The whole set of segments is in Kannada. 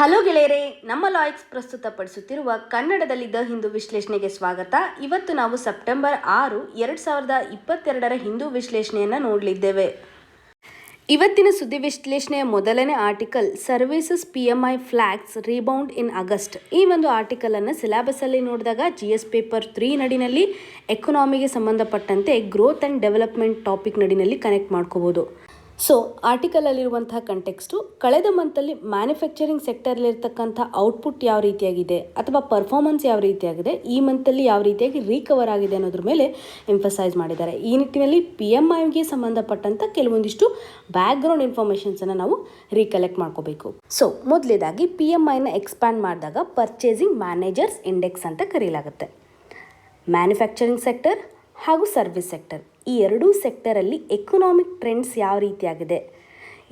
ಹಲೋ ಗೆಳೆಯರೇ, ನಮ್ಮ ಲಾಯಕ್ಸ್ ಪ್ರಸ್ತುತಪಡಿಸುತ್ತಿರುವ ಕನ್ನಡದಲ್ಲಿ ದ ಹಿಂದೂ ವಿಶ್ಲೇಷಣೆಗೆ ಸ್ವಾಗತ. ಇವತ್ತು ನಾವು ಸೆಪ್ಟೆಂಬರ್ 6, 2022 ಹಿಂದೂ ವಿಶ್ಲೇಷಣೆಯನ್ನು ನೋಡಲಿದ್ದೇವೆ. ಇವತ್ತಿನ ಸುದ್ದಿ ವಿಶ್ಲೇಷಣೆಯ ಮೊದಲನೇ article services PMI flags rebound ಇನ್ ಆಗಸ್ಟ್. ಈ ಒಂದು ಆರ್ಟಿಕಲನ್ನು ಸಿಲೆಬಸ್ಸಲ್ಲಿ ನೋಡಿದಾಗ GS ಪೇಪರ್ 3 ನಡಿನಲ್ಲಿ ಎಕನಾಮಿಗೆ ಸಂಬಂಧಪಟ್ಟಂತೆ ಗ್ರೋತ್ ಆ್ಯಂಡ್ ಡೆವಲಪ್ಮೆಂಟ್ ಟಾಪಿಕ್ ನಡಿನಲ್ಲಿ ಕನೆಕ್ಟ್ ಮಾಡ್ಕೋಬೋದು. ಸೊ ಆರ್ಟಿಕಲಲ್ಲಿರುವಂತಹ ಕಂಟೆಕ್ಸ್ಟು ಕಳೆದ ಮಂತಲ್ಲಿ ಮ್ಯಾನುಫ್ಯಾಕ್ಚರಿಂಗ್ ಸೆಕ್ಟರ್ಲಿರ್ತಕ್ಕಂಥ ಔಟ್ಪುಟ್ ಯಾವ ರೀತಿಯಾಗಿದೆ ಅಥವಾ ಪರ್ಫಾರ್ಮೆನ್ಸ್ ಯಾವ ರೀತಿಯಾಗಿದೆ, ಈ ಮಂತಲ್ಲಿ ಯಾವ ರೀತಿಯಾಗಿ ರೀಕವರ್ ಆಗಿದೆ ಅನ್ನೋದ್ರ ಮೇಲೆ ಎಂಫಸೈಸ್ ಮಾಡಿದ್ದಾರೆ. ಈ ನಿಟ್ಟಿನಲ್ಲಿ PMIಗೆ ಸಂಬಂಧಪಟ್ಟಂಥ ಕೆಲವೊಂದಿಷ್ಟು ಬ್ಯಾಕ್ಗ್ರೌಂಡ್ ಇನ್ಫಾರ್ಮೇಷನ್ಸನ್ನು ನಾವು ರೀಕಲೆಕ್ಟ್ ಮಾಡ್ಕೋಬೇಕು. ಸೊ ಮೊದಲೇದಾಗಿ PMIನ ಎಕ್ಸ್ಪ್ಯಾಂಡ್ ಮಾಡಿದಾಗ ಪರ್ಚೇಸಿಂಗ್ ಮ್ಯಾನೇಜರ್ಸ್ ಇಂಡೆಕ್ಸ್ ಅಂತ ಕರೆಯಲಾಗುತ್ತೆ. ಮ್ಯಾನುಫ್ಯಾಕ್ಚರಿಂಗ್ ಸೆಕ್ಟರ್ ಹಾಗೂ ಸರ್ವಿಸ್ ಸೆಕ್ಟರ್, ಈ ಎರಡೂ ಸೆಕ್ಟರಲ್ಲಿ ಎಕನಾಮಿಕ್ ಟ್ರೆಂಡ್ಸ್ ಯಾವ ರೀತಿಯಾಗಿದೆ,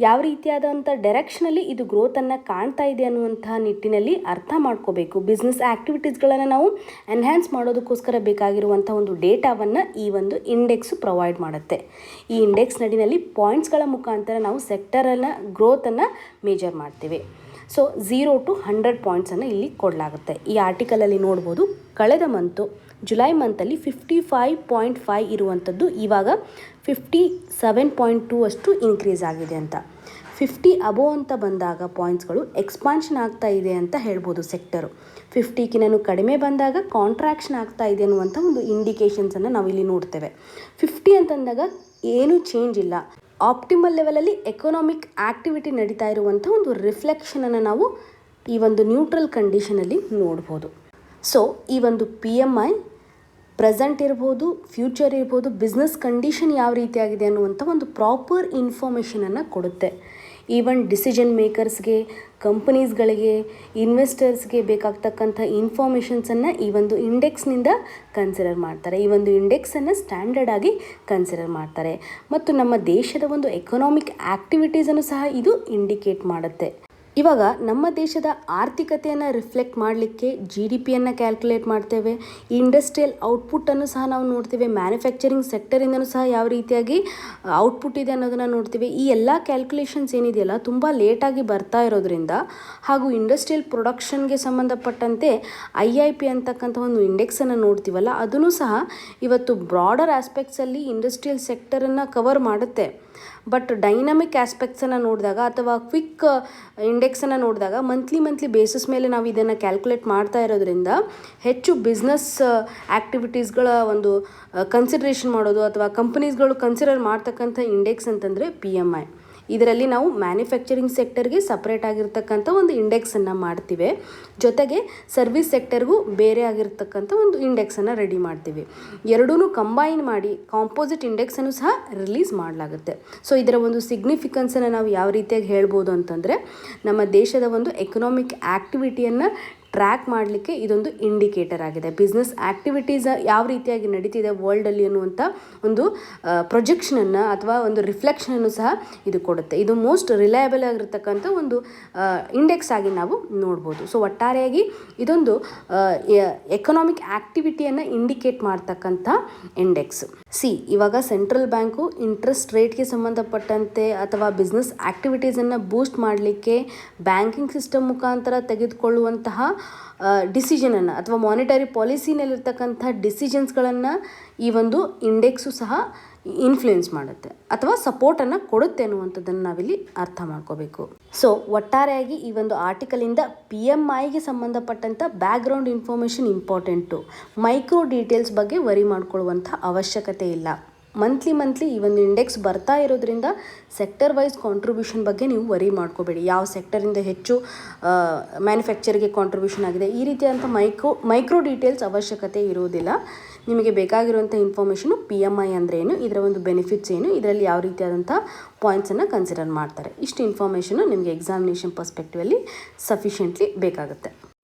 ಯಾವ ರೀತಿಯಾದಂಥ ಡೈರೆಕ್ಷನಲ್ಲಿ ಇದು ಗ್ರೋತನ್ನು ಕಾಣ್ತಾ ಇದೆ ಅನ್ನುವಂತಹ ನಿಟ್ಟಿನಲ್ಲಿ ಅರ್ಥ ಮಾಡ್ಕೋಬೇಕು. ಬಿಸ್ನೆಸ್ ಆ್ಯಕ್ಟಿವಿಟೀಸ್ಗಳನ್ನು ನಾವು ಎನ್ಹ್ಯಾನ್ಸ್ ಮಾಡೋದಕ್ಕೋಸ್ಕರ ಬೇಕಾಗಿರುವಂಥ ಒಂದು ಡೇಟಾವನ್ನು ಈ ಒಂದು ಇಂಡೆಕ್ಸು ಪ್ರೊವೈಡ್ ಮಾಡುತ್ತೆ. ಈ ಇಂಡೆಕ್ಸ್ ನಡಿನಲ್ಲಿ ಪಾಯಿಂಟ್ಸ್ಗಳ ಮುಖಾಂತರ ನಾವು ಸೆಕ್ಟರನ್ನು ಗ್ರೋತನ್ನು ಮೇಜರ್ ಮಾಡ್ತೀವಿ. ಸೊ 0 to 100 ಪಾಯಿಂಟ್ಸನ್ನು ಇಲ್ಲಿ ಕೊಡಲಾಗುತ್ತೆ. ಈ ಆರ್ಟಿಕಲಲ್ಲಿ ನೋಡ್ಬೋದು, ಕಳೆದ ಮಂತು ಜುಲೈ ಮಂತಲ್ಲಿ 55.5 ಇರುವಂಥದ್ದು ಇವಾಗ 57.2 ಅಷ್ಟು ಇನ್ಕ್ರೀಸ್ ಆಗಿದೆ ಅಂತ. 50 ಅಬೋವ್ ಅಂತ ಬಂದಾಗ ಪಾಯಿಂಟ್ಸ್ಗಳು ಎಕ್ಸ್ಪಾನ್ಷನ್ ಆಗ್ತಾ ಇದೆ ಅಂತ ಹೇಳ್ಬೋದು ಸೆಕ್ಟರು. 50ಕಿನ್ನೂ ಕಡಿಮೆ ಬಂದಾಗ ಕಾಂಟ್ರಾಕ್ಷನ್ ಆಗ್ತಾ ಇದೆ ಅನ್ನುವಂಥ ಒಂದು ಇಂಡಿಕೇಷನ್ಸನ್ನು ನಾವು ಇಲ್ಲಿ ನೋಡ್ತೇವೆ. 50 ಅಂತಂದಾಗ ಏನೂ ಚೇಂಜ್ ಇಲ್ಲ. ಆಪ್ಟಿಮಲ್ ಲೆವೆಲಲ್ಲಿ ಎಕನಾಮಿಕ್ ಆ್ಯಕ್ಟಿವಿಟಿ ನಡೀತಾ ಇರುವಂಥ ಒಂದು ರಿಫ್ಲೆಕ್ಷನನ್ನು ನಾವು ಈ ಒಂದು ನ್ಯೂಟ್ರಲ್ ಕಂಡೀಷನಲ್ಲಿ ನೋಡ್ಬೋದು. ಸೊ ಈ ಒಂದು PMI ಪ್ರೆಸೆಂಟ್ ಇರ್ಬೋದು, ಫ್ಯೂಚರ್ ಇರ್ಬೋದು, ಬಿಸ್ನೆಸ್ ಕಂಡೀಷನ್ ಯಾವ ರೀತಿಯಾಗಿದೆ ಅನ್ನುವಂಥ ಒಂದು ಪ್ರಾಪರ್ ಇನ್ಫಾರ್ಮೇಷನನ್ನು ಕೊಡುತ್ತೆ. ಈವನ್ ಡಿಸಿಷನ್ ಮೇಕರ್ಸ್ಗೆ, ಕಂಪನೀಸ್ಗಳಿಗೆ, ಇನ್ವೆಸ್ಟರ್ಸ್ಗೆ ಬೇಕಾಗ್ತಕ್ಕಂಥ ಇನ್ಫಾರ್ಮೇಷನ್ಸನ್ನು ಈ ಒಂದು ಇಂಡೆಕ್ಸ್ನಿಂದ ಕನ್ಸಿಡರ್ ಮಾಡ್ತಾರೆ. ಈ ಒಂದು ಇಂಡೆಕ್ಸನ್ನು ಸ್ಟ್ಯಾಂಡರ್ಡ್ ಆಗಿ ಕನ್ಸಿಡರ್ ಮಾಡ್ತಾರೆ ಮತ್ತು ನಮ್ಮ ದೇಶದ ಒಂದು ಎಕನಾಮಿಕ್ ಆ್ಯಕ್ಟಿವಿಟೀಸನ್ನು ಸಹ ಇದು ಇಂಡಿಕೇಟ್ ಮಾಡುತ್ತೆ. ಇವಾಗ ನಮ್ಮ ದೇಶದ ಆರ್ಥಿಕತೆಯನ್ನು ರಿಫ್ಲೆಕ್ಟ್ ಮಾಡಲಿಕ್ಕೆ GDPಯನ್ನು ಕ್ಯಾಲ್ಕುಲೇಟ್ ಮಾಡ್ತೇವೆ. ಇಂಡಸ್ಟ್ರಿಯಲ್ ಔಟ್ಪುಟ್ಟನ್ನು ಸಹ ನಾವು ನೋಡ್ತೇವೆ. ಮ್ಯಾನುಫ್ಯಾಕ್ಚರಿಂಗ್ ಸೆಕ್ಟರಿಂದನೂ ಸಹ ಯಾವ ರೀತಿಯಾಗಿ ಔಟ್ಪುಟ್ ಇದೆ ಅನ್ನೋದನ್ನು ನೋಡ್ತೀವಿ. ಈ ಎಲ್ಲ ಕ್ಯಾಲ್ಕುಲೇಷನ್ಸ್ ಏನಿದೆಯಲ್ಲ ತುಂಬ ಲೇಟಾಗಿ ಬರ್ತಾ ಇರೋದ್ರಿಂದ ಹಾಗೂ ಇಂಡಸ್ಟ್ರಿಯಲ್ ಪ್ರೊಡಕ್ಷನ್ಗೆ ಸಂಬಂಧಪಟ್ಟಂತೆ IIP ಅಂತಕ್ಕಂಥ ಒಂದು ಇಂಡೆಕ್ಸನ್ನು ನೋಡ್ತೀವಲ್ಲ, ಅದನ್ನು ಸಹ ಇವತ್ತು ಬ್ರಾಡರ್ ಆಸ್ಪೆಕ್ಟ್ಸಲ್ಲಿ ಇಂಡಸ್ಟ್ರಿಯಲ್ ಸೆಕ್ಟರನ್ನು ಕವರ್ ಮಾಡುತ್ತೆ. ಬಟ್ ಡೈನಮಿಕ್ ಆಸ್ಪೆಕ್ಟ್ಸನ್ನು ನೋಡಿದಾಗ ಅಥವಾ ಕ್ವಿಕ್ ಇಂಡೆಕ್ಸನ್ನು ನೋಡಿದಾಗ ಮಂತ್ಲಿ ಬೇಸಿಸ್ ಮೇಲೆ ನಾವು ಇದನ್ನು ಕ್ಯಾಲ್ಕುಲೇಟ್ ಮಾಡ್ತಾ ಇರೋದ್ರಿಂದ ಹೆಚ್ಚು ಬಿಸ್ನೆಸ್ ಆ್ಯಕ್ಟಿವಿಟೀಸ್ಗಳ ಒಂದು ಕನ್ಸಿಡ್ರೇಷನ್ ಮಾಡೋದು ಅಥವಾ ಕಂಪನೀಸ್ಗಳು ಕನ್ಸಿಡರ್ ಮಾಡ್ತಕ್ಕಂಥ ಇಂಡೆಕ್ಸ್ ಅಂತಂದರೆ PMI. ಇದರಲ್ಲಿ ನಾವು ಮ್ಯಾನುಫ್ಯಾಕ್ಚರಿಂಗ್ ಸೆಕ್ಟರ್ಗೆ ಸಪ್ರೇಟ್ ಆಗಿರ್ತಕ್ಕಂಥ ಒಂದು ಇಂಡೆಕ್ಸನ್ನು ಮಾಡ್ತೀವಿ, ಜೊತೆಗೆ ಸರ್ವಿಸ್ ಸೆಕ್ಟರ್ಗೂ ಬೇರೆ ಆಗಿರ್ತಕ್ಕಂಥ ಒಂದು ಇಂಡೆಕ್ಸನ್ನು ರೆಡಿ ಮಾಡ್ತೀವಿ. ಎರಡೂ ಕಂಬೈನ್ ಮಾಡಿ ಕಾಂಪೋಸಿಟ್ ಇಂಡೆಕ್ಸನ್ನು ಸಹ ರಿಲೀಸ್ ಮಾಡಲಾಗುತ್ತೆ. ಸೊ ಇದರ ಒಂದು ಸಿಗ್ನಿಫಿಕೆನ್ಸನ್ನು ನಾವು ಯಾವ ರೀತಿಯಾಗಿ ಹೇಳ್ಬೋದು ಅಂತಂದರೆ, ನಮ್ಮ ದೇಶದ ಒಂದು ಎಕನಾಮಿಕ್ ಆ್ಯಕ್ಟಿವಿಟಿಯನ್ನು ಟ್ರ್ಯಾಕ್ ಮಾಡಲಿಕ್ಕೆ ಇದೊಂದು ಇಂಡಿಕೇಟರ್ ಆಗಿದೆ. ಬಿಸ್ನೆಸ್ ಆ್ಯಕ್ಟಿವಿಟೀಸ್ ಯಾವ ರೀತಿಯಾಗಿ ನಡೀತಿದೆ ವರ್ಲ್ಡಲ್ಲಿ ಅನ್ನುವಂಥ ಒಂದು ಪ್ರೊಜೆಕ್ಷನನ್ನು ಅಥವಾ ಒಂದು ರಿಫ್ಲೆಕ್ಷನನ್ನು ಸಹ ಇದು ಕೊಡುತ್ತೆ. ಇದು ಮೋಸ್ಟ್ ರಿಲಯಬಲ್ ಆಗಿರ್ತಕ್ಕಂಥ ಒಂದು ಇಂಡೆಕ್ಸ್ ಆಗಿ ನಾವು ನೋಡ್ಬೋದು. ಸೊ ಒಟ್ಟಾರೆಯಾಗಿ ಇದೊಂದು ಎಕನಾಮಿಕ್ ಆ್ಯಕ್ಟಿವಿಟಿಯನ್ನು ಇಂಡಿಕೇಟ್ ಮಾಡ್ತಕ್ಕಂಥ ಇಂಡೆಕ್ಸ್. ಇವಾಗ ಸೆಂಟ್ರಲ್ ಬ್ಯಾಂಕು ಇಂಟ್ರೆಸ್ಟ್ ರೇಟ್ಗೆ ಸಂಬಂಧಪಟ್ಟಂತೆ ಅಥವಾ ಬಿಸ್ನೆಸ್ ಆ್ಯಕ್ಟಿವಿಟೀಸನ್ನು ಬೂಸ್ಟ್ ಮಾಡಲಿಕ್ಕೆ ಬ್ಯಾಂಕಿಂಗ್ ಸಿಸ್ಟಮ್ ಮುಖಾಂತರ ತೆಗೆದುಕೊಳ್ಳುವಂತಹ ಡಿಸಿಷನನ್ನು ಅಥವಾ ಮಾನಿಟರಿ ಪಾಲಿಸಿನಲ್ಲಿರ್ತಕ್ಕಂಥ ಡಿಸಿಷನ್ಸ್ಗಳನ್ನು ಈ ಒಂದು ಇಂಡೆಕ್ಸು ಸಹ ಇನ್ಫ್ಲೂಯೆನ್ಸ್ ಮಾಡುತ್ತೆ ಅಥವಾ ಸಪೋರ್ಟನ್ನು ಕೊಡುತ್ತೆ ಅನ್ನುವಂಥದ್ದನ್ನು ನಾವಿಲ್ಲಿ ಅರ್ಥ ಮಾಡ್ಕೋಬೇಕು. ಸೊ ಒಟ್ಟಾರೆಯಾಗಿ ಈ ಒಂದು ಆರ್ಟಿಕಲಿಂದ PMIಗೆ ಸಂಬಂಧಪಟ್ಟಂಥ background information important. Micro details ಬಗ್ಗೆ ವರಿ ಮಾಡ್ಕೊಳ್ಳುವಂಥ ಅವಶ್ಯಕತೆ ಇಲ್ಲ. ಮಂತ್ಲಿ ಈ ಒಂದು ಇಂಡೆಕ್ಸ್ ಬರ್ತಾ ಇರೋದ್ರಿಂದ ಸೆಕ್ಟರ್ ವೈಸ್ ಕಾಂಟ್ರಿಬ್ಯೂಷನ್ ಬಗ್ಗೆ ನೀವು ವರಿ ಮಾಡ್ಕೋಬೇಡಿ. ಯಾವ ಸೆಕ್ಟರಿಂದ ಹೆಚ್ಚು ಮ್ಯಾನುಫ್ಯಾಕ್ಚರ್ಗೆ ಕಾಂಟ್ರಿಬ್ಯೂಷನ್ ಆಗಿದೆ, ಈ ರೀತಿಯಾದಂಥ ಮೈಕ್ರೋ ಡೀಟೇಲ್ಸ್ ಅವಶ್ಯಕತೆ ಇರುವುದಿಲ್ಲ. ನಿಮಗೆ ಬೇಕಾಗಿರುವಂಥ ಇನ್ಫಾರ್ಮೇಷನು PMI ಅಂದರೆ ಏನು, ಇದರ ಒಂದು ಬೆನಿಫಿಟ್ಸ್ ಏನು, ಇದರಲ್ಲಿ ಯಾವ ರೀತಿಯಾದಂಥ ಪಾಯಿಂಟ್ಸನ್ನು ಕನ್ಸಿಡರ್ ಮಾಡ್ತಾರೆ, ಇಷ್ಟು ಇನ್ಫಾರ್ಮೇಷನು ನಿಮಗೆ ಎಕ್ಸಾಮಿನೇಷನ್ ಪರ್ಸ್ಪೆಕ್ಟಿವಲ್ಲಿ ಸಫಿಷಿಯೆಂಟ್ಲಿ ಬೇಕಾಗುತ್ತೆ.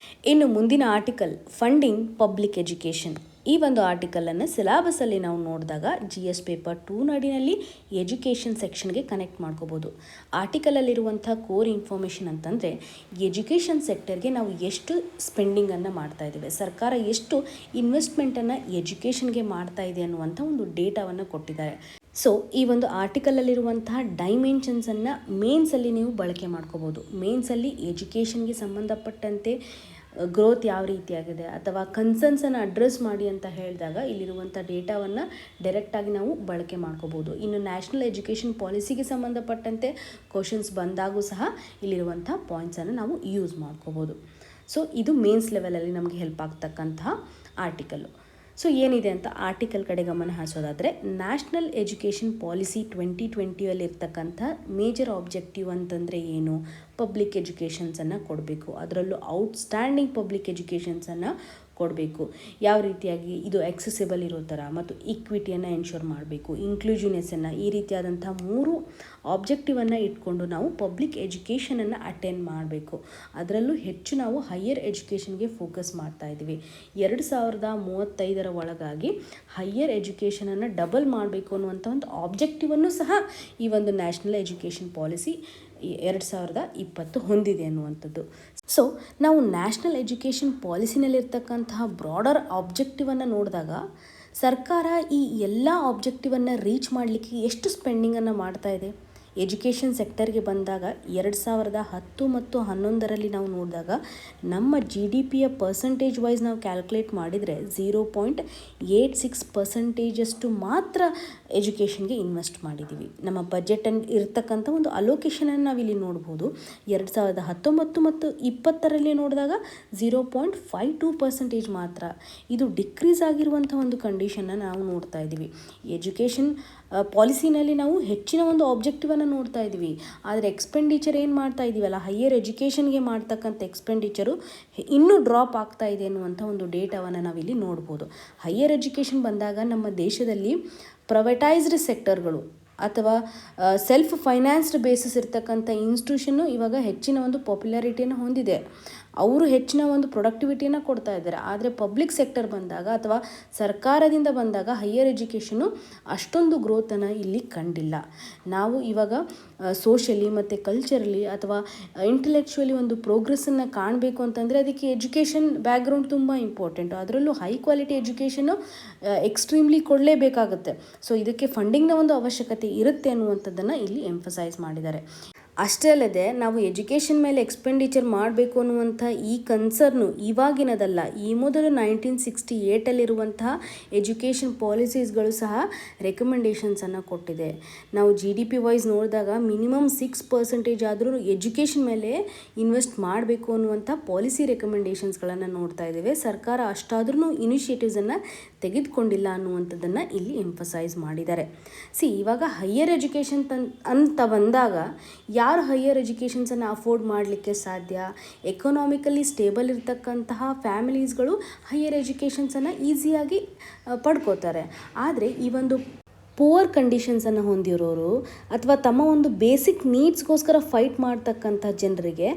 ಇನ್ನು ಮುಂದಿನ ಆರ್ಟಿಕಲ್ ಫಂಡಿಂಗ್ ಪಬ್ಲಿಕ್ ಎಜುಕೇಷನ್. ಈ ಒಂದು ಆರ್ಟಿಕಲನ್ನು ಸಿಲೆಬಸ್ಸಲ್ಲಿ ನಾವು ನೋಡಿದಾಗ GS ಪೇಪರ್ 2 ನಡಿನಲ್ಲಿ ಎಜುಕೇಷನ್ ಸೆಕ್ಷನ್ಗೆ ಕನೆಕ್ಟ್ ಮಾಡ್ಕೋಬೋದು. ಆರ್ಟಿಕಲಲ್ಲಿರುವಂಥ ಕೋರ್ ಇನ್ಫಾರ್ಮೇಷನ್ ಅಂತಂದರೆ ಎಜುಕೇಷನ್ ಸೆಕ್ಟರ್ಗೆ ನಾವು ಎಷ್ಟು ಸ್ಪೆಂಡಿಂಗನ್ನು ಮಾಡ್ತಾ ಇದ್ದೇವೆ, ಸರ್ಕಾರ ಎಷ್ಟು ಇನ್ವೆಸ್ಟ್ಮೆಂಟನ್ನು ಎಜುಕೇಷನ್ಗೆ ಮಾಡ್ತಾ ಇದೆ ಅನ್ನುವಂಥ ಒಂದು ಡೇಟಾವನ್ನು ಕೊಟ್ಟಿದ್ದಾರೆ. ಸೊ ಈ ಒಂದು ಆರ್ಟಿಕಲಲ್ಲಿರುವಂತಹ ಡೈಮೆನ್ಷನ್ಸನ್ನು ಮೇನ್ಸಲ್ಲಿ ನೀವು ಬಳಕೆ ಮಾಡ್ಕೋಬೋದು. ಮೇನ್ಸಲ್ಲಿ ಎಜುಕೇಷನ್ಗೆ ಸಂಬಂಧಪಟ್ಟಂತೆ ಗ್ರೋತ್ ಯಾವ ರೀತಿಯಾಗಿದೆ ಅಥವಾ ಕನ್ಸರ್ನ್ಸನ್ನು ಅಡ್ರೆಸ್ ಮಾಡಿ ಅಂತ ಹೇಳಿದಾಗ ಇಲ್ಲಿರುವಂಥ ಡೇಟಾವನ್ನು ಡೈರೆಕ್ಟಾಗಿ ನಾವು ಬಳಕೆ ಮಾಡ್ಕೋಬೋದು. ಇನ್ನು ನ್ಯಾಷನಲ್ ಎಜುಕೇಷನ್ ಪಾಲಿಸಿಗೆ ಸಂಬಂಧಪಟ್ಟಂತೆ ಕ್ವಶನ್ಸ್ ಬಂದಾಗೂ ಸಹ ಇಲ್ಲಿರುವಂಥ ಪಾಯಿಂಟ್ಸನ್ನು ನಾವು ಯೂಸ್ ಮಾಡ್ಕೋಬೋದು. ಸೊ ಇದು ಮೇನ್ಸ್ ಲೆವೆಲಲ್ಲಿ ನಮಗೆ ಹೆಲ್ಪ್ ಆಗ್ತಕ್ಕಂತಹ ಆರ್ಟಿಕಲ್ಲು. ಸೊ ಏನಿದೆ ಅಂತ ಆರ್ಟಿಕಲ್ ಕಡೆ ಗಮನ ಹರಿಸೋದಾದರೆ, ನ್ಯಾಷನಲ್ ಎಜುಕೇಷನ್ ಪಾಲಿಸಿ 2020 ಇರ್ತಕ್ಕಂಥ ಮೇಜರ್ ಆಬ್ಜೆಕ್ಟಿವ್ ಅಂತಂದರೆ ಏನು? ಪಬ್ಲಿಕ್ ಎಜುಕೇಷನ್ಸನ್ನು ಕೊಡಬೇಕು, ಅದರಲ್ಲೂ ಔಟ್ಸ್ಟ್ಯಾಂಡಿಂಗ್ ಪಬ್ಲಿಕ್ ಎಜುಕೇಷನ್ಸನ್ನು ಕೊಡಬೇಕು. ಯಾವ ರೀತಿಯಾಗಿ ಇದು ಎಕ್ಸೆಸಿಬಲ್ ಇರೋ ಥರ ಮತ್ತು ಈಕ್ವಿಟಿಯನ್ನು ಎನ್ಶೋರ್ ಮಾಡಬೇಕು, ಇನ್ಕ್ಲೂಸಿವ್ನೆಸ್ಸನ್ನು, ಈ ರೀತಿಯಾದಂಥ 3 ಆಬ್ಜೆಕ್ಟಿವನ್ನು ಇಟ್ಕೊಂಡು ನಾವು ಪಬ್ಲಿಕ್ ಎಜುಕೇಷನನ್ನು ಅಟೆಂಡ್ ಮಾಡಬೇಕು. ಅದರಲ್ಲೂ ಹೆಚ್ಚು ನಾವು ಹೈಯರ್ ಎಜುಕೇಷನ್ಗೆ ಫೋಕಸ್ ಮಾಡ್ತಾ ಇದ್ದೀವಿ. 2035 ಒಳಗಾಗಿ ಹೈಯರ್ ಎಜುಕೇಷನನ್ನು ಡಬಲ್ ಮಾಡಬೇಕು ಅನ್ನುವಂಥ ಒಂದು ಆಬ್ಜೆಕ್ಟಿವನ್ನು ಸಹ ಈ ಒಂದು ನ್ಯಾಷನಲ್ ಎಜುಕೇಷನ್ ಪಾಲಿಸಿ 2020 ಹೊಂದಿದೆ ಅನ್ನುವಂಥದ್ದು. ಸೊ ನಾವು ನ್ಯಾಷನಲ್ ಎಜುಕೇಷನ್ ಪಾಲಿಸಿನಲ್ಲಿರ್ತಕ್ಕಂತಹ ಬ್ರಾಡರ್ ಆಬ್ಜೆಕ್ಟಿವನ್ನು ನೋಡಿದಾಗ ಸರ್ಕಾರ ಈ ಎಲ್ಲ ಆಬ್ಜೆಕ್ಟಿವನ್ನು ರೀಚ್ ಮಾಡಲಿಕ್ಕೆ ಎಷ್ಟು ಸ್ಪೆಂಡಿಂಗನ್ನು ಮಾಡ್ತಾ ಇದೆ? ಎಜುಕೇಷನ್ ಸೆಕ್ಟರ್ಗೆ ಬಂದಾಗ 2010 ಮತ್ತು 2011 ನಾವು ನೋಡಿದಾಗ ನಮ್ಮ GDPಯ ಪರ್ಸೆಂಟೇಜ್ ವೈಸ್ ನಾವು ಕ್ಯಾಲ್ಕುಲೇಟ್ ಮಾಡಿದರೆ 0.86% ಮಾತ್ರ ಎಜುಕೇಷನ್ಗೆ ಇನ್ವೆಸ್ಟ್ ಮಾಡಿದ್ದೀವಿ. ನಮ್ಮ ಬಜೆಟನ್ನು ಇರ್ತಕ್ಕಂಥ ಒಂದು ಅಲೋಕೇಶನನ್ನು ನಾವಿಲ್ಲಿ ನೋಡ್ಬೋದು. 2019 ಮತ್ತು 2020 ನೋಡಿದಾಗ 0.52% ಮಾತ್ರ. ಇದು ಡಿಕ್ರೀಸ್ ಆಗಿರುವಂಥ ಒಂದು ಕಂಡೀಷನ್ನ ನಾವು ನೋಡ್ತಾ ಇದ್ದೀವಿ. ಎಜುಕೇಷನ್ ಪಾಲಿಸಿನಲ್ಲಿ ನಾವು ಹೆಚ್ಚಿನ ಒಂದು ಆಬ್ಜೆಕ್ಟಿವನ್ನು ನೋಡ್ತಾ ಇದ್ದೀವಿ, ಆದರೆ ಎಕ್ಸ್ಪೆಂಡಿಚರ್ ಏನು ಮಾಡ್ತಾ ಇದ್ದೀವಲ್ಲ, ಹೈಯರ್ ಎಜುಕೇಷನ್ಗೆ ಮಾಡ್ತಕ್ಕಂಥ ಎಕ್ಸ್ಪೆಂಡಿಚರು ಇನ್ನೂ ಡ್ರಾಪ್ ಆಗ್ತಾ ಇದೆ ಅನ್ನುವಂಥ ಒಂದು ಡೇಟಾವನ್ನು ನಾವಿಲ್ಲಿ ನೋಡ್ಬೋದು. ಹೈಯರ್ ಎಜುಕೇಷನ್ ಬಂದಾಗ ನಮ್ಮ ದೇಶದಲ್ಲಿ ಪ್ರೈವೇಟೈಸ್ಡ್ ಸೆಕ್ಟರ್ಗಳು ಅಥವಾ ಸೆಲ್ಫ್ ಫೈನಾನ್ಸ್ಡ್ ಬೇಸಿಸ್ ಇರ್ತಕ್ಕಂಥ ಇನ್ಸ್ಟಿಟ್ಯೂಷನ್ನು ಇವಾಗ ಹೆಚ್ಚಿನ ಒಂದು ಪಾಪ್ಯುಲಾರಿಟಿಯನ್ನು ಹೊಂದಿದೆ. ಅವರು ಹೆಚ್ಚಿನ ಒಂದು ಪ್ರೊಡಕ್ಟಿವಿಟಿಯನ್ನು ಕೊಡ್ತಾ ಇದ್ದಾರೆ. ಆದರೆ ಪಬ್ಲಿಕ್ ಸೆಕ್ಟರ್ ಬಂದಾಗ ಅಥವಾ ಸರ್ಕಾರದಿಂದ ಬಂದಾಗ ಹೈಯರ್ ಎಜುಕೇಷನು ಅಷ್ಟೊಂದು ಗ್ರೋತನ್ನು ಇಲ್ಲಿ ಕಂಡಿಲ್ಲ. ನಾವು ಇವಾಗ ಸೋಷಲಿ ಮತ್ತು ಕಲ್ಚರಲಿ ಅಥವಾ ಇಂಟೆಲೆಕ್ಚುವಲಿ ಒಂದು ಪ್ರೋಗ್ರೆಸ್ಸನ್ನು ಕಾಣಬೇಕು ಅಂತಂದರೆ ಅದಕ್ಕೆ ಎಜುಕೇಷನ್ ಬ್ಯಾಕ್ಗ್ರೌಂಡ್ ತುಂಬ ಇಂಪಾರ್ಟೆಂಟು. ಅದರಲ್ಲೂ ಹೈ ಕ್ವಾಲಿಟಿ ಎಜುಕೇಷನ್ನು ಎಕ್ಸ್ಟ್ರೀಮ್ಲಿ ಕೊಡಲೇಬೇಕಾಗುತ್ತೆ. ಸೊ ಇದಕ್ಕೆ ಫಂಡಿಂಗ್ನ ಒಂದು ಅವಶ್ಯಕತೆ ಇರುತ್ತೆ ಅನ್ನುವಂಥದ್ದನ್ನು ಇಲ್ಲಿ ಎಂಫಸೈಸ್ ಮಾಡಿದ್ದಾರೆ. ಅಷ್ಟೇ ಅಲ್ಲದೆ ನಾವು ಎಜುಕೇಷನ್ ಮೇಲೆ ಎಕ್ಸ್ಪೆಂಡಿಚರ್ ಮಾಡಬೇಕು ಅನ್ನುವಂಥ ಈ ಕನ್ಸರ್ನು ಇವಾಗಿನದಲ್ಲ. ಈ ಮೊದಲು 1968 ಎಜುಕೇಷನ್ ಪಾಲಿಸೀಸ್ಗಳು ಸಹ ರೆಕಮೆಂಡೇಷನ್ಸನ್ನು ಕೊಟ್ಟಿದೆ. ನಾವು GDP ವೈಸ್ ನೋಡಿದಾಗ ಮಿನಿಮಮ್ 6% ಆದರೂ ಎಜುಕೇಷನ್ ಮೇಲೆ ಇನ್ವೆಸ್ಟ್ ಮಾಡಬೇಕು ಅನ್ನುವಂಥ ಪಾಲಿಸಿ ರೆಕಮೆಂಡೇಷನ್ಸ್ಗಳನ್ನು ನೋಡ್ತಾ ಇದ್ದೇವೆ. ಸರ್ಕಾರ ಅಷ್ಟಾದ್ರೂ ಇನಿಷಿಯೇಟಿವ್ಸನ್ನು ತೆಗೆದುಕೊಂಡಿಲ್ಲ ಅನ್ನುವಂಥದ್ದನ್ನು ಇಲ್ಲಿ ಎಂಫಸೈಸ್ ಮಾಡಿದ್ದಾರೆ. ಇವಾಗ ಹೈಯರ್ ಎಜುಕೇಷನ್ ಅಂತ ಬಂದಾಗ ಯಾರು ಹೈಯರ್ ಎಜುಕೇಷನ್ಸನ್ನು ಅಫೋರ್ಡ್ ಮಾಡಲಿಕ್ಕೆ ಸಾಧ್ಯ? ಎಕನಾಮಿಕಲಿ ಸ್ಟೇಬಲ್ ಇರ್ತಕ್ಕಂತಹ ಫ್ಯಾಮಿಲೀಸ್ಗಳು ಹೈಯರ್ ಎಜುಕೇಷನ್ಸನ್ನು ಈಸಿಯಾಗಿ ಪಡ್ಕೋತಾರೆ. ಆದರೆ ಈ ಒಂದು ಪುವರ್ ಕಂಡೀಷನ್ಸನ್ನು ಹೊಂದಿರೋರು ಅಥವಾ ತಮ್ಮ ಒಂದು ಬೇಸಿಕ್ ನೀಡ್ಸ್ಗೋಸ್ಕರ ಫೈಟ್ ಮಾಡ್ತಕ್ಕಂಥ ಜನರಿಗೆ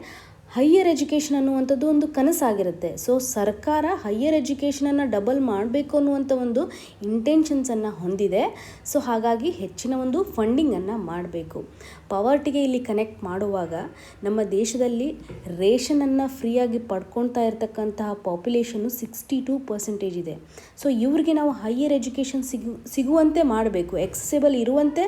ಹೈಯರ್ ಎಜುಕೇಷನ್ ಅನ್ನುವಂಥದ್ದು ಒಂದು ಕನಸಾಗಿರುತ್ತೆ. ಸೊ ಸರ್ಕಾರ ಹೈಯರ್ ಎಜುಕೇಷನನ್ನು ಡಬಲ್ ಮಾಡಬೇಕು ಅನ್ನುವಂಥ ಒಂದು ಇಂಟೆನ್ಷನ್ಸನ್ನು ಹೊಂದಿದೆ. ಸೊ ಹಾಗಾಗಿ ಹೆಚ್ಚಿನ ಒಂದು ಫಂಡಿಂಗನ್ನು ಮಾಡಬೇಕು. ಪವರ್ಟಿಗೆ ಇಲ್ಲಿ ಕನೆಕ್ಟ್ ಮಾಡುವಾಗ ನಮ್ಮ ದೇಶದಲ್ಲಿ ರೇಷನನ್ನು ಫ್ರೀಯಾಗಿ ಪಡ್ಕೊಳ್ತಾ ಇರತಕ್ಕಂತಹ ಪಾಪ್ಯುಲೇಷನ್ನು 62% ಇದೆ. ಸೊ ಇವ್ರಿಗೆ ನಾವು ಹೈಯರ್ ಎಜುಕೇಷನ್ ಸಿಗುವಂತೆ ಮಾಡಬೇಕು, ಎಕ್ಸೆಸಿಬಲ್ ಇರುವಂತೆ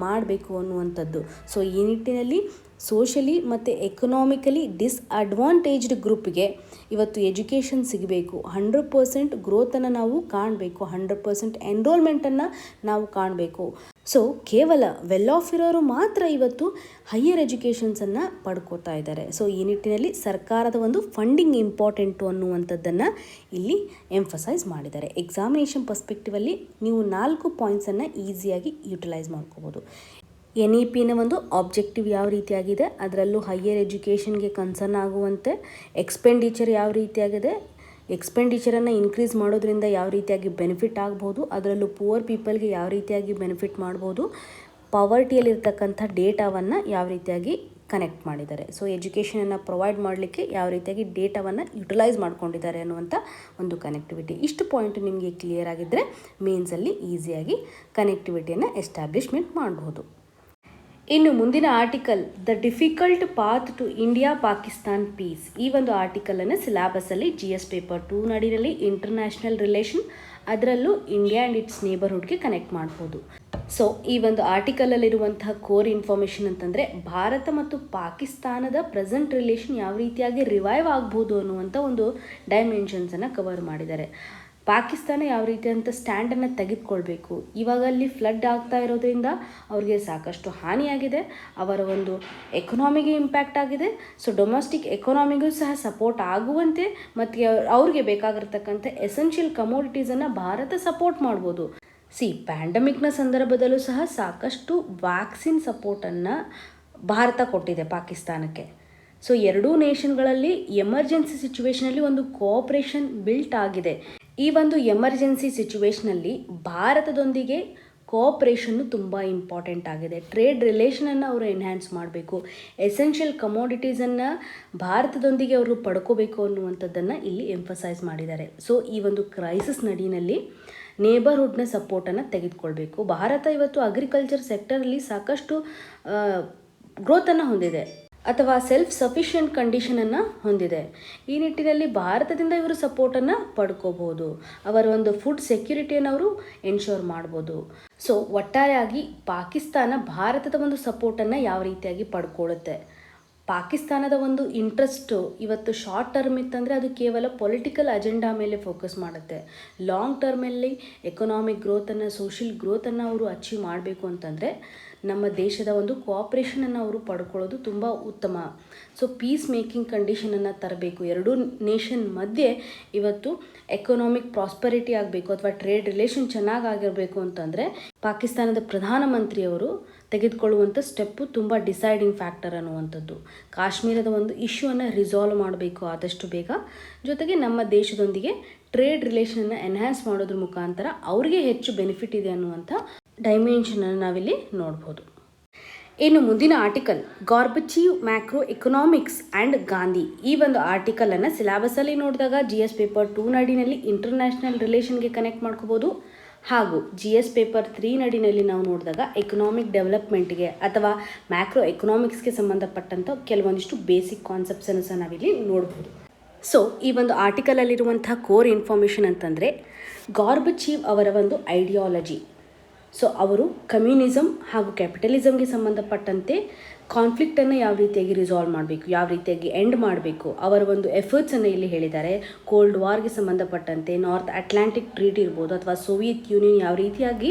ಮಾಡಬೇಕು ಅನ್ನುವಂಥದ್ದು. ಸೊ ಈ ನಿಟ್ಟಿನಲ್ಲಿ ಸೋಷಲಿ ಮತ್ತು ಎಕನಾಮಿಕಲಿ ಡಿಸ್ಅಡ್ವಾಂಟೇಜ್ಡ್ ಗ್ರೂಪ್ಗೆ ಇವತ್ತು ಎಜುಕೇಷನ್ ಸಿಗಬೇಕು. 100% ಗ್ರೋತನ್ನು ನಾವು ಕಾಣಬೇಕು, 100% ಎನ್ರೋಲ್ಮೆಂಟನ್ನು ನಾವು ಕಾಣಬೇಕು. ಸೊ ಕೇವಲ ವೆಲ್ ಆಫ್ ಇರೋರು ಮಾತ್ರ ಇವತ್ತು ಹೈಯರ್ ಎಜುಕೇಷನ್ಸನ್ನು ಪಡ್ಕೋತಾ ಇದ್ದಾರೆ. ಸೊ ಈ ನಿಟ್ಟಿನಲ್ಲಿ ಸರ್ಕಾರದ ಒಂದು ಫಂಡಿಂಗ್ ಇಂಪಾರ್ಟೆಂಟು ಅನ್ನುವಂಥದ್ದನ್ನು ಇಲ್ಲಿ ಎಂಫಸೈಸ್ ಮಾಡಿದ್ದಾರೆ. ಎಕ್ಸಾಮಿನೇಷನ್ ಪರ್ಸ್ಪೆಕ್ಟಿವಲ್ಲಿ ನೀವು 4 ಪಾಯಿಂಟ್ಸನ್ನು ಈಸಿಯಾಗಿ ಯುಟಿಲೈಸ್ ಮಾಡ್ಕೋಬೋದು. NEPನ ಒಂದು ಆಬ್ಜೆಕ್ಟಿವ್ ಯಾವ ರೀತಿಯಾಗಿದೆ, ಅದರಲ್ಲೂ ಹೈಯರ್ ಎಜುಕೇಷನ್ಗೆ ಕನ್ಸರ್ನ್ ಆಗುವಂತೆ ಎಕ್ಸ್ಪೆಂಡಿಚರ್ ಯಾವ ರೀತಿಯಾಗಿದೆ, ಎಕ್ಸ್ಪೆಂಡಿಚರನ್ನು ಇನ್ಕ್ರೀಸ್ ಮಾಡೋದ್ರಿಂದ ಯಾವ ರೀತಿಯಾಗಿ ಬೆನಿಫಿಟ್ ಆಗ್ಬೋದು, ಅದರಲ್ಲೂ ಪುವರ್ ಪೀಪಲ್ಗೆ ಯಾವ ರೀತಿಯಾಗಿ ಬೆನಿಫಿಟ್ ಮಾಡ್ಬೋದು, ಪವರ್ಟಿಯಲ್ಲಿರ್ತಕ್ಕಂಥ ಡೇಟಾವನ್ನು ಯಾವ ರೀತಿಯಾಗಿ ಕನೆಕ್ಟ್ ಮಾಡಿದ್ದಾರೆ. ಸೊ ಎಜುಕೇಷನನ್ನು ಪ್ರೊವೈಡ್ ಮಾಡಲಿಕ್ಕೆ ಯಾವ ರೀತಿಯಾಗಿ ಡೇಟಾವನ್ನು ಯುಟಿಲೈಸ್ ಮಾಡ್ಕೊಂಡಿದ್ದಾರೆ ಅನ್ನುವಂಥ ಒಂದು ಕನೆಕ್ಟಿವಿಟಿ. ಇಷ್ಟು ಪಾಯಿಂಟ್ ನಿಮಗೆ ಕ್ಲಿಯರ್ ಆಗಿದ್ದರೆ ಮೇನ್ಸಲ್ಲಿ ಈಸಿಯಾಗಿ ಕನೆಕ್ಟಿವಿಟಿಯನ್ನು ಎಸ್ಟಾಬ್ಲಿಷ್ಮೆಂಟ್ ಮಾಡಬಹುದು. ಇನ್ನು ಮುಂದಿನ article the difficult path to India Pakistan peace. ಈ ಒಂದು ಆರ್ಟಿಕಲನ್ನು ಸಿಲೆಬಸಲ್ಲಿ GS ಪೇಪರ್ 2 ನಡಿನಲ್ಲಿ ಇಂಟರ್ನ್ಯಾಷನಲ್ ರಿಲೇಷನ್, ಅದರಲ್ಲೂ ಇಂಡಿಯಾ ಆ್ಯಂಡ್ ಇಟ್ಸ್ ನೇಬರ್ಹುಡ್ಗೆ ಕನೆಕ್ಟ್ ಮಾಡ್ಬೋದು. ಸೊ ಈ ಒಂದು ಆರ್ಟಿಕಲಲ್ಲಿರುವಂತಹ ಕೋರ್ ಇನ್ಫಾರ್ಮೇಷನ್ ಅಂತಂದರೆ ಭಾರತ ಮತ್ತು ಪಾಕಿಸ್ತಾನದ ಪ್ರೆಸೆಂಟ್ ರಿಲೇಷನ್ ಯಾವ ರೀತಿಯಾಗಿ ರಿವೈವ್ ಆಗ್ಬೋದು ಅನ್ನುವಂಥ ಒಂದು ಡೈಮೆನ್ಷನ್ಸನ್ನು ಕವರ್ ಮಾಡಿದ್ದಾರೆ. ಪಾಕಿಸ್ತಾನ ಯಾವ ರೀತಿಯಂಥ ಸ್ಟ್ಯಾಂಡನ್ನು ತೆಗೆದುಕೊಳ್ಬೇಕು, ಇವಾಗ ಅಲ್ಲಿ ಫ್ಲಡ್ ಆಗ್ತಾ ಇರೋದ್ರಿಂದ ಅವ್ರಿಗೆ ಸಾಕಷ್ಟು ಹಾನಿಯಾಗಿದೆ, ಅವರ ಒಂದು ಎಕನಾಮಿಗೆ ಇಂಪ್ಯಾಕ್ಟ್ ಆಗಿದೆ. ಸೊ ಡೊಮೆಸ್ಟಿಕ್ ಎಕನಾಮಿಗೂ ಸಹ ಸಪೋರ್ಟ್ ಆಗುವಂತೆ ಮತ್ತು ಅವ್ರಿಗೆ ಬೇಕಾಗಿರ್ತಕ್ಕಂಥ ಎಸೆನ್ಷಿಯಲ್ ಕಮೋಡಿಟೀಸನ್ನು ಭಾರತ ಸಪೋರ್ಟ್ ಮಾಡ್ಬೋದು. ಪ್ಯಾಂಡಮಿಕ್ನ ಸಂದರ್ಭದಲ್ಲೂ ಸಹ ಸಾಕಷ್ಟು ವ್ಯಾಕ್ಸಿನ್ ಸಪೋರ್ಟನ್ನು ಭಾರತ ಕೊಟ್ಟಿದೆ ಪಾಕಿಸ್ತಾನಕ್ಕೆ. ಸೊ ಎರಡೂ ನೇಷನ್ಗಳಲ್ಲಿ ಎಮರ್ಜೆನ್ಸಿ ಸಿಚುವೇಷನಲ್ಲಿ ಒಂದು ಕೋಆಪ್ರೇಷನ್ ಬಿಲ್ಟ್ ಆಗಿದೆ. ಈ ಒಂದು ಎಮರ್ಜೆನ್ಸಿ ಸಿಚುವೇಷನಲ್ಲಿ ಭಾರತದೊಂದಿಗೆ ಕೋಆಪ್ರೇಷನ್ನು ತುಂಬ ಇಂಪಾರ್ಟೆಂಟ್ ಆಗಿದೆ. ಟ್ರೇಡ್ ರಿಲೇಷನನ್ನು ಅವರು ಎನ್ಹ್ಯಾನ್ಸ್ ಮಾಡಬೇಕು, ಎಸೆನ್ಷಿಯಲ್ ಕಮೋಡಿಟೀಸನ್ನು ಭಾರತದೊಂದಿಗೆ ಅವರು ಪಡ್ಕೋಬೇಕು ಅನ್ನುವಂಥದ್ದನ್ನು ಇಲ್ಲಿ ಎಂಫಸೈಸ್ ಮಾಡಿದ್ದಾರೆ. ಸೊ ಈ ಒಂದು ಕ್ರೈಸಿಸ್ ನಡಿನಲ್ಲಿ ನೇಬರ್ಹುಡ್ನ ಸಪೋರ್ಟನ್ನು ತೆಗೆದುಕೊಳ್ಬೇಕು. ಭಾರತ ಇವತ್ತು ಅಗ್ರಿಕಲ್ಚರ್ ಸೆಕ್ಟರಲ್ಲಿ ಸಾಕಷ್ಟು ಗ್ರೋತನ್ನು ಹೊಂದಿದೆ ಅಥವಾ ಸೆಲ್ಫ್ ಸಫಿಷಿಯೆಂಟ್ ಕಂಡೀಷನನ್ನು ಹೊಂದಿದೆ. ಈ ನಿಟ್ಟಿನಲ್ಲಿ ಭಾರತದಿಂದ ಇವರು ಸಪೋರ್ಟನ್ನು ಪಡ್ಕೋಬೋದು, ಅವರ ಒಂದು ಫುಡ್ ಸೆಕ್ಯೂರಿಟಿಯನ್ನು ಅವರು ಎನ್ಶೋರ್ ಮಾಡ್ಬೋದು. ಸೊ ಒಟ್ಟಾರೆಯಾಗಿ ಪಾಕಿಸ್ತಾನ ಭಾರತದ ಒಂದು ಸಪೋರ್ಟನ್ನು ಯಾವ ರೀತಿಯಾಗಿ ಪಡ್ಕೊಳ್ಳುತ್ತೆ, ಪಾಕಿಸ್ತಾನದ ಒಂದು ಇಂಟ್ರೆಸ್ಟು ಇವತ್ತು ಶಾರ್ಟ್ ಟರ್ಮ್ ಇತ್ತಂದರೆ ಅದು ಕೇವಲ ಪೊಲಿಟಿಕಲ್ ಅಜೆಂಡಾ ಮೇಲೆ ಫೋಕಸ್ ಮಾಡುತ್ತೆ. ಲಾಂಗ್ ಟರ್ಮಲ್ಲಿ ಎಕನಾಮಿಕ್ ಗ್ರೋತನ್ನು, ಸೋಷಿಯಲ್ ಗ್ರೋತನ್ನು ಅವರು ಅಚೀವ್ ಮಾಡಬೇಕು ಅಂತಂದರೆ ನಮ್ಮ ದೇಶದ ಒಂದು ಕೋಆಪ್ರೇಷನನ್ನು ಅವರು ಪಡ್ಕೊಳ್ಳೋದು ತುಂಬ ಉತ್ತಮ. ಸೊ ಪೀಸ್ ಮೇಕಿಂಗ್ ಕಂಡೀಷನನ್ನು ತರಬೇಕು. ಎರಡೂ ನೇಷನ್ ಮಧ್ಯೆ ಇವತ್ತು ಎಕನಾಮಿಕ್ ಪ್ರಾಸ್ಪರಿಟಿ ಆಗಬೇಕು ಅಥವಾ ಟ್ರೇಡ್ ರಿಲೇಷನ್ ಚೆನ್ನಾಗಾಗಿರಬೇಕು ಅಂತಂದರೆ ಪಾಕಿಸ್ತಾನದ ಪ್ರಧಾನಮಂತ್ರಿಯವರು ತೆಗೆದುಕೊಳ್ಳುವಂಥ ಸ್ಟೆಪ್ಪು ತುಂಬ ಡಿಸೈಡಿಂಗ್ ಫ್ಯಾಕ್ಟರ್ ಅನ್ನುವಂಥದ್ದು. ಕಾಶ್ಮೀರದ ಒಂದು ಇಶ್ಯೂವನ್ನು ರಿಸಾಲ್ವ್ ಮಾಡಬೇಕು ಆದಷ್ಟು ಬೇಗ, ಜೊತೆಗೆ ನಮ್ಮ ದೇಶದೊಂದಿಗೆ ಟ್ರೇಡ್ ರಿಲೇಷನನ್ನು ಎನ್ಹ್ಯಾನ್ಸ್ ಮಾಡೋದ್ರ ಮುಖಾಂತರ ಅವ್ರಿಗೆ ಹೆಚ್ಚು ಬೆನಿಫಿಟ್ ಇದೆ ಅನ್ನುವಂಥ ಡೈಮೆನ್ಷನನ್ನು ನಾವಿಲ್ಲಿ ನೋಡ್ಬೋದು. ಇನ್ನು ಮುಂದಿನ article Gorbachev macro economics and Gandhi. ಈ ಒಂದು ಆರ್ಟಿಕಲನ್ನು ಸಿಲೆಬಸಲ್ಲಿ ನೋಡಿದಾಗ GS ಪೇಪರ್ 2 ನಡಿನಲ್ಲಿ ಇಂಟರ್ನ್ಯಾಷನಲ್ ರಿಲೇಷನ್ಗೆ ಕನೆಕ್ಟ್ ಮಾಡ್ಕೋಬೋದು, ಹಾಗೂ GS ಪೇಪರ್ 3 ನಡಿನಲ್ಲಿ ನಾವು ನೋಡಿದಾಗ ಎಕನಾಮಿಕ್ ಡೆವಲಪ್ಮೆಂಟ್ಗೆ ಅಥವಾ ಮ್ಯಾಕ್ರೋ ಎಕನಾಮಿಕ್ಸ್ಗೆ ಸಂಬಂಧಪಟ್ಟಂಥ ಕೆಲವೊಂದಿಷ್ಟು ಬೇಸಿಕ್ ಕಾನ್ಸೆಪ್ಟ್ಸನ್ನು ಸಹ ನಾವಿಲ್ಲಿ ನೋಡ್ಬೋದು. ಸೊ ಈ ಒಂದು ಆರ್ಟಿಕಲಲ್ಲಿರುವಂಥ ಕೋರ್ ಇನ್ಫಾರ್ಮೇಷನ್ ಅಂತಂದರೆ ಗಾರ್ಬಚೀವ್ ಅವರ ಒಂದು ಐಡಿಯಾಲಜಿ. ಸೊ ಅವರು ಕಮ್ಯುನಿಸಮ್ ಹಾಗೂ ಕ್ಯಾಪಿಟಲಿಸಮ್ಗೆ ಸಂಬಂಧಪಟ್ಟಂತೆ ಕಾನ್ಫ್ಲಿಕ್ಟನ್ನು ಯಾವ ರೀತಿಯಾಗಿ ರಿಸಾಲ್ವ್ ಮಾಡಬೇಕು, ಯಾವ ರೀತಿಯಾಗಿ ಎಂಡ್ ಮಾಡಬೇಕು, ಅವರ ಒಂದು ಎಫರ್ಟ್ಸನ್ನು ಇಲ್ಲಿ ಹೇಳಿದ್ದಾರೆ. ಕೋಲ್ಡ್ ವಾರ್ಗೆ ಸಂಬಂಧಪಟ್ಟಂತೆ ನಾರ್ತ್ ಅಟ್ಲಾಂಟಿಕ್ ಟ್ರೀಟಿ ಇರ್ಬೋದು ಅಥವಾ ಸೋವಿಯತ್ ಯೂನಿಯನ್ ಯಾವ ರೀತಿಯಾಗಿ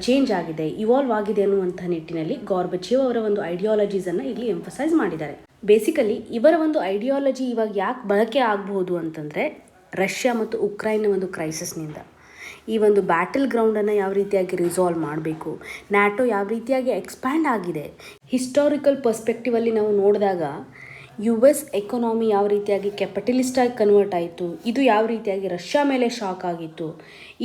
ಚೇಂಜ್ ಆಗಿದೆ, ಇವಾಲ್ವ್ ಆಗಿದೆ ಅನ್ನುವಂಥ ನಿಟ್ಟಿನಲ್ಲಿ ಗಾರ್ಬಚೇವ್ ಅವರ ಒಂದು ಐಡಿಯಾಲಜೀಸನ್ನು ಇಲ್ಲಿ ಎಂಫಸೈಸ್ ಮಾಡಿದ್ದಾರೆ. ಬೇಸಿಕಲಿ ಇವರ ಒಂದು ಐಡಿಯಾಲಜಿ ಇವಾಗ ಯಾಕೆ ಬಳಕೆ ಆಗಬಹುದು ಅಂತಂದರೆ ರಷ್ಯಾ ಮತ್ತು ಉಕ್ರೈನ್ನ ಒಂದು ಕ್ರೈಸಿಸ್ನಿಂದ ಈ ಒಂದು ಬ್ಯಾಟಲ್ ಗ್ರೌಂಡನ್ನು ಯಾವ ರೀತಿಯಾಗಿ ರಿಸಾಲ್ವ್ ಮಾಡಬೇಕು, ನ್ಯಾಟೋ ಯಾವ ರೀತಿಯಾಗಿ ಎಕ್ಸ್ಪ್ಯಾಂಡ್ ಆಗಿದೆ, ಹಿಸ್ಟಾರಿಕಲ್ ಪರ್ಸ್ಪೆಕ್ಟಿವಲ್ಲಿ ನಾವು ನೋಡಿದಾಗ US ಎಕಾನಮಿ ಯಾವ ರೀತಿಯಾಗಿ ಕ್ಯಾಪಿಟಲಿಸ್ಟಾಗಿ ಕನ್ವರ್ಟ್ ಆಯಿತು, ಇದು ಯಾವ ರೀತಿಯಾಗಿ ರಷ್ಯಾ ಮೇಲೆ ಶಾಕ್ ಆಗಿತ್ತು.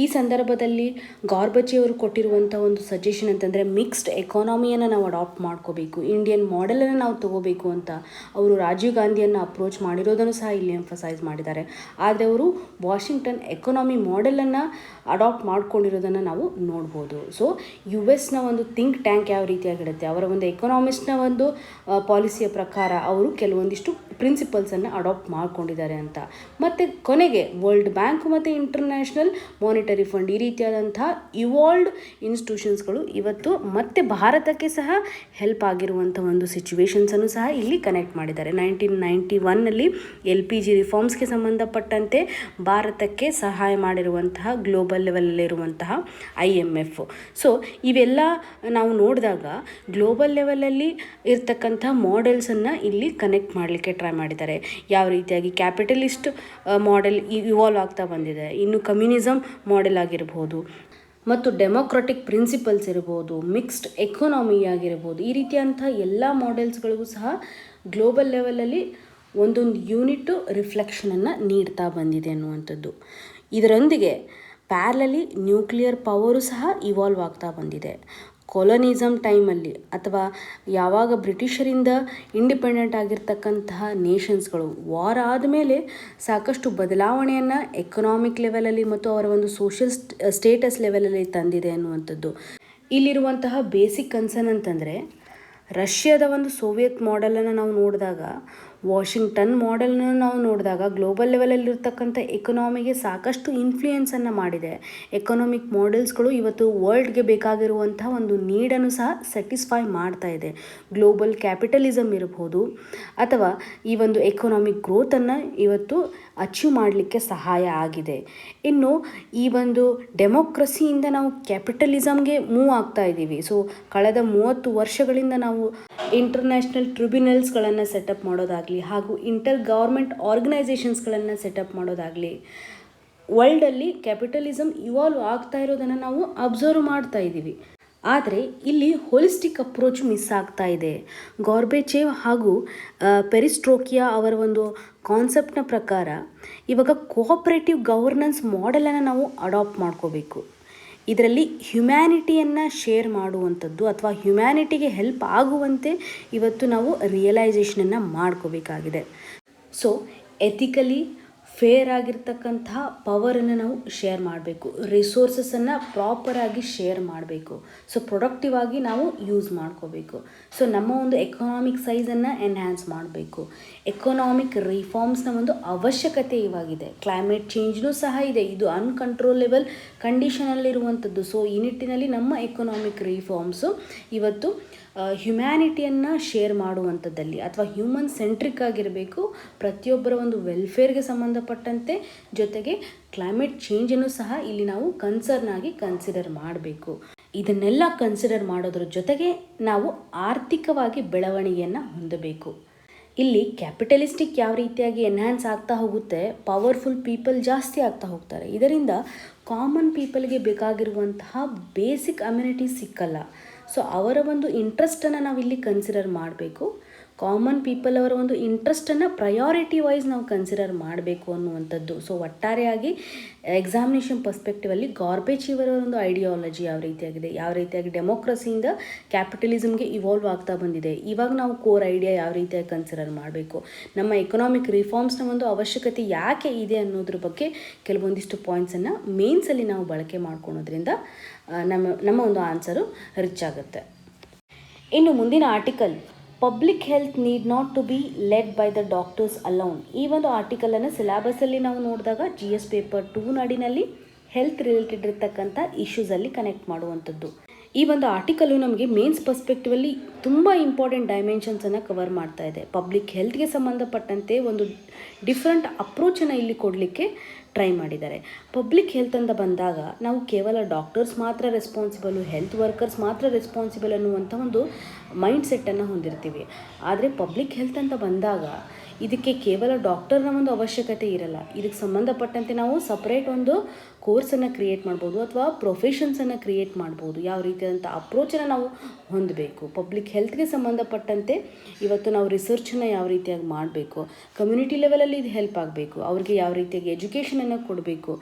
ಈ ಸಂದರ್ಭದಲ್ಲಿ ಗಾರ್ಬಚೇವ್ ಅವರು ಕೊಟ್ಟಿರುವಂಥ ಒಂದು ಸಜೆಷನ್ ಅಂತಂದರೆ ಮಿಕ್ಸ್ಡ್ ಎಕಾನಮಿಯನ್ನು ನಾವು ಅಡಾಪ್ಟ್ ಮಾಡ್ಕೋಬೇಕು, ಇಂಡಿಯನ್ ಮಾಡೆಲನ್ನು ನಾವು ತೊಗೋಬೇಕು ಅಂತ ಅವರು ರಾಜೀವ್ ಗಾಂಧಿಯನ್ನು ಅಪ್ರೋಚ್ ಮಾಡಿರೋದನ್ನು ಸಹ ಇಲ್ಲಿ ಎಂಫಸೈಸ್ ಮಾಡಿದ್ದಾರೆ. ಆದರೆ ಅವರು ವಾಷಿಂಗ್ಟನ್ ಎಕಾನಮಿ ಮಾಡೆಲನ್ನು ಅಡಾಪ್ಟ್ ಮಾಡ್ಕೊಂಡಿರೋದನ್ನು ನಾವು ನೋಡ್ಬೋದು. ಸೊ US ಒಂದು ಥಿಂಕ್ ಟ್ಯಾಂಕ್ ಯಾವ ರೀತಿಯಾಗಿರುತ್ತೆ, ಅವರ ಒಂದು ಎಕನಾಮಿಸ್ಟ್ನ ಒಂದು ಪಾಲಿಸಿಯ ಪ್ರಕಾರ ಅವರು ಕೆಲವೊಂದಿಷ್ಟು ಪ್ರಿನ್ಸಿಪಲ್ಸನ್ನು ಅಡಾಪ್ಟ್ ಮಾಡ್ಕೊಂಡಿದ್ದಾರೆ ಅಂತ. ಮತ್ತು ಕೊನೆಗೆ ವರ್ಲ್ಡ್ ಬ್ಯಾಂಕ್ ಮತ್ತು ಇಂಟರ್ನ್ಯಾಷನಲ್ ಮಾನಿಟರಿ ಫಂಡ್ ಈ ರೀತಿಯಾದಂಥ ಇವಾಲ್ವ್ಡ್ ಇನ್ಸ್ಟಿಟ್ಯೂಷನ್ಸ್ಗಳು ಇವತ್ತು ಮತ್ತೆ ಭಾರತಕ್ಕೆ ಸಹ ಹೆಲ್ಪ್ ಆಗಿರುವಂಥ ಒಂದು ಸಿಚುವೇಶನ್ಸನ್ನು ಸಹ ಇಲ್ಲಿ ಕನೆಕ್ಟ್ ಮಾಡಿದ್ದಾರೆ. 1991ನಲ್ಲಿ LPG ರಿಫಾರ್ಮ್ಸ್ಗೆ ಸಂಬಂಧಪಟ್ಟಂತೆ ಭಾರತಕ್ಕೆ ಸಹಾಯ ಮಾಡಿರುವಂತಹ ಗ್ಲೋಬಲ್ ಲೆವೆಲಲ್ಲಿರುವಂತಹ IMF. ಸೊ ಇವೆಲ್ಲ ನಾವು ನೋಡಿದಾಗ ಗ್ಲೋಬಲ್ ಲೆವೆಲಲ್ಲಿ ಇರ್ತಕ್ಕಂಥ ಮಾಡೆಲ್ಸನ್ನು ಇಲ್ಲಿ ಕನೆಕ್ಟ್ ಮಾಡಲಿಕ್ಕೆ ಟ್ರೈ ಮಾಡಿದ್ದಾರೆ. ಯಾವ ರೀತಿಯಾಗಿ ಕ್ಯಾಪಿಟಲಿಸ್ಟ್ ಮಾಡೆಲ್ ಇವಾಲ್ವ್ ಆಗ್ತಾ ಬಂದಿದೆ, ಇನ್ನು ಕಮ್ಯುನಿಸಮ್ ಮಾಡೆಲ್ ಆಗಿರ್ಬೋದು ಮತ್ತು ಡೆಮೊಕ್ರಾಟಿಕ್ ಪ್ರಿನ್ಸಿಪಲ್ಸ್ ಇರ್ಬೋದು, ಮಿಕ್ಸ್ಡ್ ಎಕಾನಮಿ ಆಗಿರ್ಬೋದು, ಈ ರೀತಿಯಂಥ ಎಲ್ಲ ಮಾಡೆಲ್ಸ್ಗಳಿಗೂ ಸಹ ಗ್ಲೋಬಲ್ ಲೆವೆಲಲ್ಲಿ ಒಂದೊಂದು ಯೂನಿಟ್ ರಿಫ್ಲೆಕ್ಷನನ್ನು ನೀಡ್ತಾ ಬಂದಿದೆ ಅನ್ನುವಂಥದ್ದು. ಇದರೊಂದಿಗೆ ಪ್ಯಾರಲಲಿ ನ್ಯೂಕ್ಲಿಯರ್ ಪವರು ಸಹ ಇವಾಲ್ವ್ ಆಗ್ತಾ ಬಂದಿದೆ. ಕೊಲೋನಿಸಮ್ ಟೈಮಲ್ಲಿ ಅಥವಾ ಯಾವಾಗ ಬ್ರಿಟಿಷರಿಂದ ಇಂಡಿಪೆಂಡೆಂಟ್ ಆಗಿರ್ತಕ್ಕಂತಹ ನೇಷನ್ಸ್ಗಳು ವಾರ್ ಆದಮೇಲೆ ಸಾಕಷ್ಟು ಬದಲಾವಣೆಯನ್ನು ಎಕನಾಮಿಕ್ ಲೆವೆಲಲ್ಲಿ ಮತ್ತು ಅವರ ಒಂದು ಸೋಷಿಯಲ್ ಸ್ಟೇಟಸ್ ಲೆವೆಲಲ್ಲಿ ತಂದಿದೆ ಅನ್ನುವಂಥದ್ದು. ಇಲ್ಲಿರುವಂತಹ ಬೇಸಿಕ್ ಕನ್ಸರ್ನ್ ಅಂತಂದರೆ ರಷ್ಯಾದ ಒಂದು ಸೋವಿಯತ್ ಮಾಡೆಲನ್ನು ನಾವು ನೋಡಿದಾಗ ವಾಷಿಂಗ್ಟನ್ ಮಾಡೆಲ್ನ ನಾವು ನೋಡಿದಾಗ ಗ್ಲೋಬಲ್ ಲೆವೆಲಲ್ಲಿರ್ತಕ್ಕಂಥ ಎಕನಾಮಿಗೆ ಸಾಕಷ್ಟು ಇನ್ಫ್ಲೂಯೆನ್ಸನ್ನು ಮಾಡಿದೆ. ಎಕನಾಮಿಕ್ ಮಾಡೆಲ್ಸ್ಗಳು ಇವತ್ತು ವರ್ಲ್ಡ್ಗೆ ಬೇಕಾಗಿರುವಂಥ ಒಂದು ನೀಡನ್ನು ಸಹ ಸ್ಯಾಟಿಸ್ಫೈ ಮಾಡ್ತಾ ಇದೆ. ಗ್ಲೋಬಲ್ ಕ್ಯಾಪಿಟಲಿಸಮ್ ಇರ್ಬೋದು ಅಥವಾ ಈ ಒಂದು ಎಕನಾಮಿಕ್ ಗ್ರೋತನ್ನು ಇವತ್ತು ಅಚೀವ್ ಮಾಡಲಿಕ್ಕೆ ಸಹಾಯ ಆಗಿದೆ. ಇನ್ನು ಈ ಒಂದು ಡೆಮೋಕ್ರಸಿಯಿಂದ ನಾವು ಕ್ಯಾಪಿಟಲಿಸಮ್ಗೆ ಮೂವ್ ಆಗ್ತಾ ಇದ್ದೀವಿ. ಸೊ ಕಳೆದ 30 ವರ್ಷಗಳಿಂದ ನಾವು ಇಂಟರ್ನ್ಯಾಷನಲ್ ಟ್ರಿಬ್ಯುನಲ್ಸ್ಗಳನ್ನು ಸೆಟಪ್ ಮಾಡೋದಾಗಲಿ ಹಾಗೂ ಇಂಟರ್ ಗವರ್ಮೆಂಟ್ ಆರ್ಗನೈಸೇಷನ್ಸ್ಗಳನ್ನು ಸೆಟಪ್ ಮಾಡೋದಾಗಲಿ, ವರ್ಲ್ಡಲ್ಲಿ ಕ್ಯಾಪಿಟಲಿಸಮ್ ಇವಾಲ್ವ್ ಆಗ್ತಾ ಇರೋದನ್ನು ನಾವು ಅಬ್ಸರ್ವ್ ಮಾಡ್ತಾ ಇದ್ದೀವಿ. ಆದರೆ ಇಲ್ಲಿ ಹೋಲಿಸ್ಟಿಕ್ ಅಪ್ರೋಚ್ ಮಿಸ್ ಆಗ್ತಾ ಇದೆ. ಗಾರ್ಬೇಚೇವ್ ಹಾಗೂ ಪೆರಿಸ್ಟ್ರೋಕಿಯಾ ಅವರ ಒಂದು ಕಾನ್ಸೆಪ್ಟ್ನ ಪ್ರಕಾರ ಇವಾಗ ಕೋಆಪರೇಟಿವ್ ಗವರ್ನೆನ್ಸ್ ಮಾಡೆಲನ್ನು ನಾವು ಅಡಾಪ್ಟ್ ಮಾಡ್ಕೋಬೇಕು. ಇದರಲ್ಲಿ ಹ್ಯುಮ್ಯಾನಿಟಿಯನ್ನು ಶೇರ್ ಮಾಡುವಂಥದ್ದು ಅಥವಾ ಹ್ಯುಮ್ಯಾನಿಟಿಗೆ ಹೆಲ್ಪ್ ಆಗುವಂತೆ ಇವತ್ತು ನಾವು ರಿಯಲೈಸೇಷನನ್ನು ಮಾಡ್ಕೋಬೇಕಾಗಿದೆ. ಸೊ ಎಥಿಕಲಿ ಫೇರ್ ಆಗಿರ್ತಕ್ಕಂತಹ ಪವರನ್ನು ನಾವು ಶೇರ್ ಮಾಡಬೇಕು. ರಿಸೋರ್ಸಸನ್ನು ಪ್ರಾಪರಾಗಿ ಶೇರ್ ಮಾಡಬೇಕು. ಸೊ ಪ್ರೊಡಕ್ಟಿವ್ ಆಗಿ ನಾವು ಯೂಸ್ ಮಾಡ್ಕೋಬೇಕು. ಸೊ ನಮ್ಮ ಒಂದು ಎಕನಾಮಿಕ್ ಸೈಜನ್ನು ಎನ್ಹ್ಯಾನ್ಸ್ ಮಾಡಬೇಕು. ಎಕನಾಮಿಕ್ ರಿಫಾರ್ಮ್ಸ್ನ ಒಂದು ಅವಶ್ಯಕತೆ ಇವಾಗಿದೆ. ಕ್ಲೈಮೇಟ್ ಚೇಂಜ್ನೂ ಸಹ ಇದೆ, ಇದು ಅನ್ಕಂಟ್ರೋಲೆಬಲ್ ಕಂಡೀಷನಲ್ಲಿರುವಂಥದ್ದು. ಸೊ ಈ ನಿಟ್ಟಿನಲ್ಲಿ ನಮ್ಮ ಎಕನಾಮಿಕ್ ರಿಫಾರ್ಮ್ಸು ಇವತ್ತು ಹ್ಯುಮ್ಯಾನಿಟಿಯನ್ನು ಶೇರ್ ಮಾಡುವಂಥದ್ದಲ್ಲಿ ಅಥವಾ ಹ್ಯೂಮನ್ ಸೆಂಟ್ರಿಕ್ ಆಗಿರಬೇಕು. ಪ್ರತಿಯೊಬ್ಬರ ಒಂದು ವೆಲ್ಫೇರ್ಗೆ ಸಂಬಂಧಪಟ್ಟಂತೆ ಜೊತೆಗೆ ಕ್ಲೈಮೇಟ್ ಚೇಂಜನ್ನು ಸಹ ಇಲ್ಲಿ ನಾವು ಕನ್ಸರ್ನ್ ಆಗಿ ಕನ್ಸಿಡರ್ ಮಾಡಬೇಕು. ಇದನ್ನೆಲ್ಲ ಕನ್ಸಿಡರ್ ಮಾಡೋದ್ರ ಜೊತೆಗೆ ನಾವು ಆರ್ಥಿಕವಾಗಿ ಬೆಳವಣಿಗೆಯನ್ನು ಹೊಂದಬೇಕು. ಇಲ್ಲಿ ಕ್ಯಾಪಿಟಲಿಸ್ಟಿಕ್ ಯಾವ ರೀತಿಯಾಗಿ ಎನ್ಹ್ಯಾನ್ಸ್ ಆಗ್ತಾ ಹೋಗುತ್ತೆ, ಪವರ್ಫುಲ್ ಪೀಪಲ್ ಜಾಸ್ತಿ ಆಗ್ತಾ ಹೋಗ್ತಾರೆ. ಇದರಿಂದ ಕಾಮನ್ ಪೀಪಲ್ಗೆ ಬೇಕಾಗಿರುವಂತಹ ಬೇಸಿಕ್ ಅಮ್ಯುನಿಟೀಸ್ ಸಿಕ್ಕಲ್ಲ. ಸೊ ಅವರ ಒಂದು ಇಂಟ್ರೆಸ್ಟನ್ನು ನಾವಿಲ್ಲಿ ಕನ್ಸಿಡರ್ ಮಾಡಬೇಕು. ಕಾಮನ್ ಪೀಪಲ್ ಅವರ ಒಂದು ಇಂಟ್ರೆಸ್ಟನ್ನು ಪ್ರಯಾರಿಟಿ ವೈಸ್ ನಾವು ಕನ್ಸಿಡರ್ ಮಾಡಬೇಕು ಅನ್ನುವಂಥದ್ದು. ಸೊ ಒಟ್ಟಾರೆಯಾಗಿ ಎಕ್ಸಾಮಿನೇಷನ್ ಪರ್ಸ್ಪೆಕ್ಟಿವಲ್ಲಿ ಗಾರ್ಬೇಚೇವ್ ಅವರ ಒಂದು ಐಡಿಯಾಲಜಿ ಯಾವ ರೀತಿಯಾಗಿದೆ, ಯಾವ ರೀತಿಯಾಗಿ ಡೆಮೋಕ್ರಸಿಯಿಂದ ಕ್ಯಾಪಿಟಲಿಸಮ್ಗೆ ಇವಾಲ್ವ್ ಆಗ್ತಾ ಬಂದಿದೆ, ಇವಾಗ ನಾವು ಕೋರ್ ಐಡಿಯಾ ಯಾವ ರೀತಿಯಾಗಿ ಕನ್ಸಿಡರ್ ಮಾಡಬೇಕು, ನಮ್ಮ ಎಕನಾಮಿಕ್ ರಿಫಾರ್ಮ್ಸ್ನ ಒಂದು ಅವಶ್ಯಕತೆ ಯಾಕೆ ಇದೆ ಅನ್ನೋದ್ರ ಬಗ್ಗೆ ಕೆಲವೊಂದಿಷ್ಟು ಪಾಯಿಂಟ್ಸನ್ನು ಮೇನ್ಸಲ್ಲಿ ನಾವು ಬಳಕೆ ಮಾಡ್ಕೊಳೋದ್ರಿಂದ ನಮ್ಮ ಒಂದು ಆನ್ಸರು ರಿಚ್ ಆಗುತ್ತೆ. ಇನ್ನು ಮುಂದಿನ article, public health need not to be led by the doctors alone. ಈ ಒಂದು ಆರ್ಟಿಕಲನ್ನು ಸಿಲೆಬಸಲ್ಲಿ ನಾವು ನೋಡಿದಾಗ GS ಪೇಪರ್ 2 ನಾಡಿನಲ್ಲಿ ಹೆಲ್ತ್ ರಿಲೇಟೆಡ್ ಇರ್ತಕ್ಕಂಥ ಇಶ್ಯೂಸಲ್ಲಿ ಕನೆಕ್ಟ್ ಮಾಡುವಂಥದ್ದು. ಈ ಒಂದು ಆರ್ಟಿಕಲು ನಮಗೆ ಮೇನ್ಸ್ ಪರ್ಸ್ಪೆಕ್ಟಿವಲ್ಲಿ ತುಂಬ ಇಂಪಾರ್ಟೆಂಟ್ ಡೈಮೆನ್ಷನ್ಸನ್ನು ಕವರ್ ಮಾಡ್ತಾ ಇದೆ. ಪಬ್ಲಿಕ್ ಹೆಲ್ತ್ಗೆ ಸಂಬಂಧಪಟ್ಟಂತೆ ಒಂದು ಡಿಫ್ರೆಂಟ್ ಅಪ್ರೋಚನ್ನು ಇಲ್ಲಿ ಕೊಡಲಿಕ್ಕೆ ಟ್ರೈ ಮಾಡಿದ್ದಾರೆ. ಪಬ್ಲಿಕ್ ಹೆಲ್ತ್ ಅಂತ ಬಂದಾಗ ನಾವು ಕೇವಲ ಡಾಕ್ಟರ್ಸ್ ಮಾತ್ರ ರೆಸ್ಪಾನ್ಸಿಬಲು, ಹೆಲ್ತ್ ವರ್ಕರ್ಸ್ ಮಾತ್ರ ರೆಸ್ಪಾನ್ಸಿಬಲ್ ಅನ್ನುವಂಥ ಒಂದು ಮೈಂಡ್ ಸೆಟ್ಟನ್ನು ಹೊಂದಿರ್ತೀವಿ. ಆದರೆ ಪಬ್ಲಿಕ್ ಹೆಲ್ತ್ ಅಂತ ಬಂದಾಗ ಇದಕ್ಕೆ ಕೇವಲ ಡಾಕ್ಟರ್ನ ಒಂದು ಅವಶ್ಯಕತೆ ಇರಲ್ಲ. ಇದಕ್ಕೆ ಸಂಬಂಧಪಟ್ಟಂತೆ ನಾವು ಸಪ್ರೇಟ್ ಒಂದು ಕೋರ್ಸನ್ನು ಕ್ರಿಯೇಟ್ ಮಾಡ್ಬೋದು ಅಥವಾ ಪ್ರೊಫೆಷನ್ಸನ್ನು ಕ್ರಿಯೇಟ್ ಮಾಡ್ಬೋದು. ಯಾವ ರೀತಿಯಾದಂಥ ಅಪ್ರೋಚನ್ನು ನಾವು ಹೊಂದಬೇಕು, ಪಬ್ಲಿಕ್ ಹೆಲ್ತ್ಗೆ ಸಂಬಂಧಪಟ್ಟಂತೆ ಇವತ್ತು ನಾವು ರಿಸರ್ಚನ್ನು ಯಾವ ರೀತಿಯಾಗಿ ಮಾಡಬೇಕು, ಕಮ್ಯುನಿಟಿ ಲೆವೆಲಲ್ಲಿ ಇದು ಹೆಲ್ಪ್ ಆಗಬೇಕು, ಅವ್ರಿಗೆ ಯಾವ ರೀತಿಯಾಗಿ ಎಜುಕೇಷನನ್ನು ಕೊಡಬೇಕು,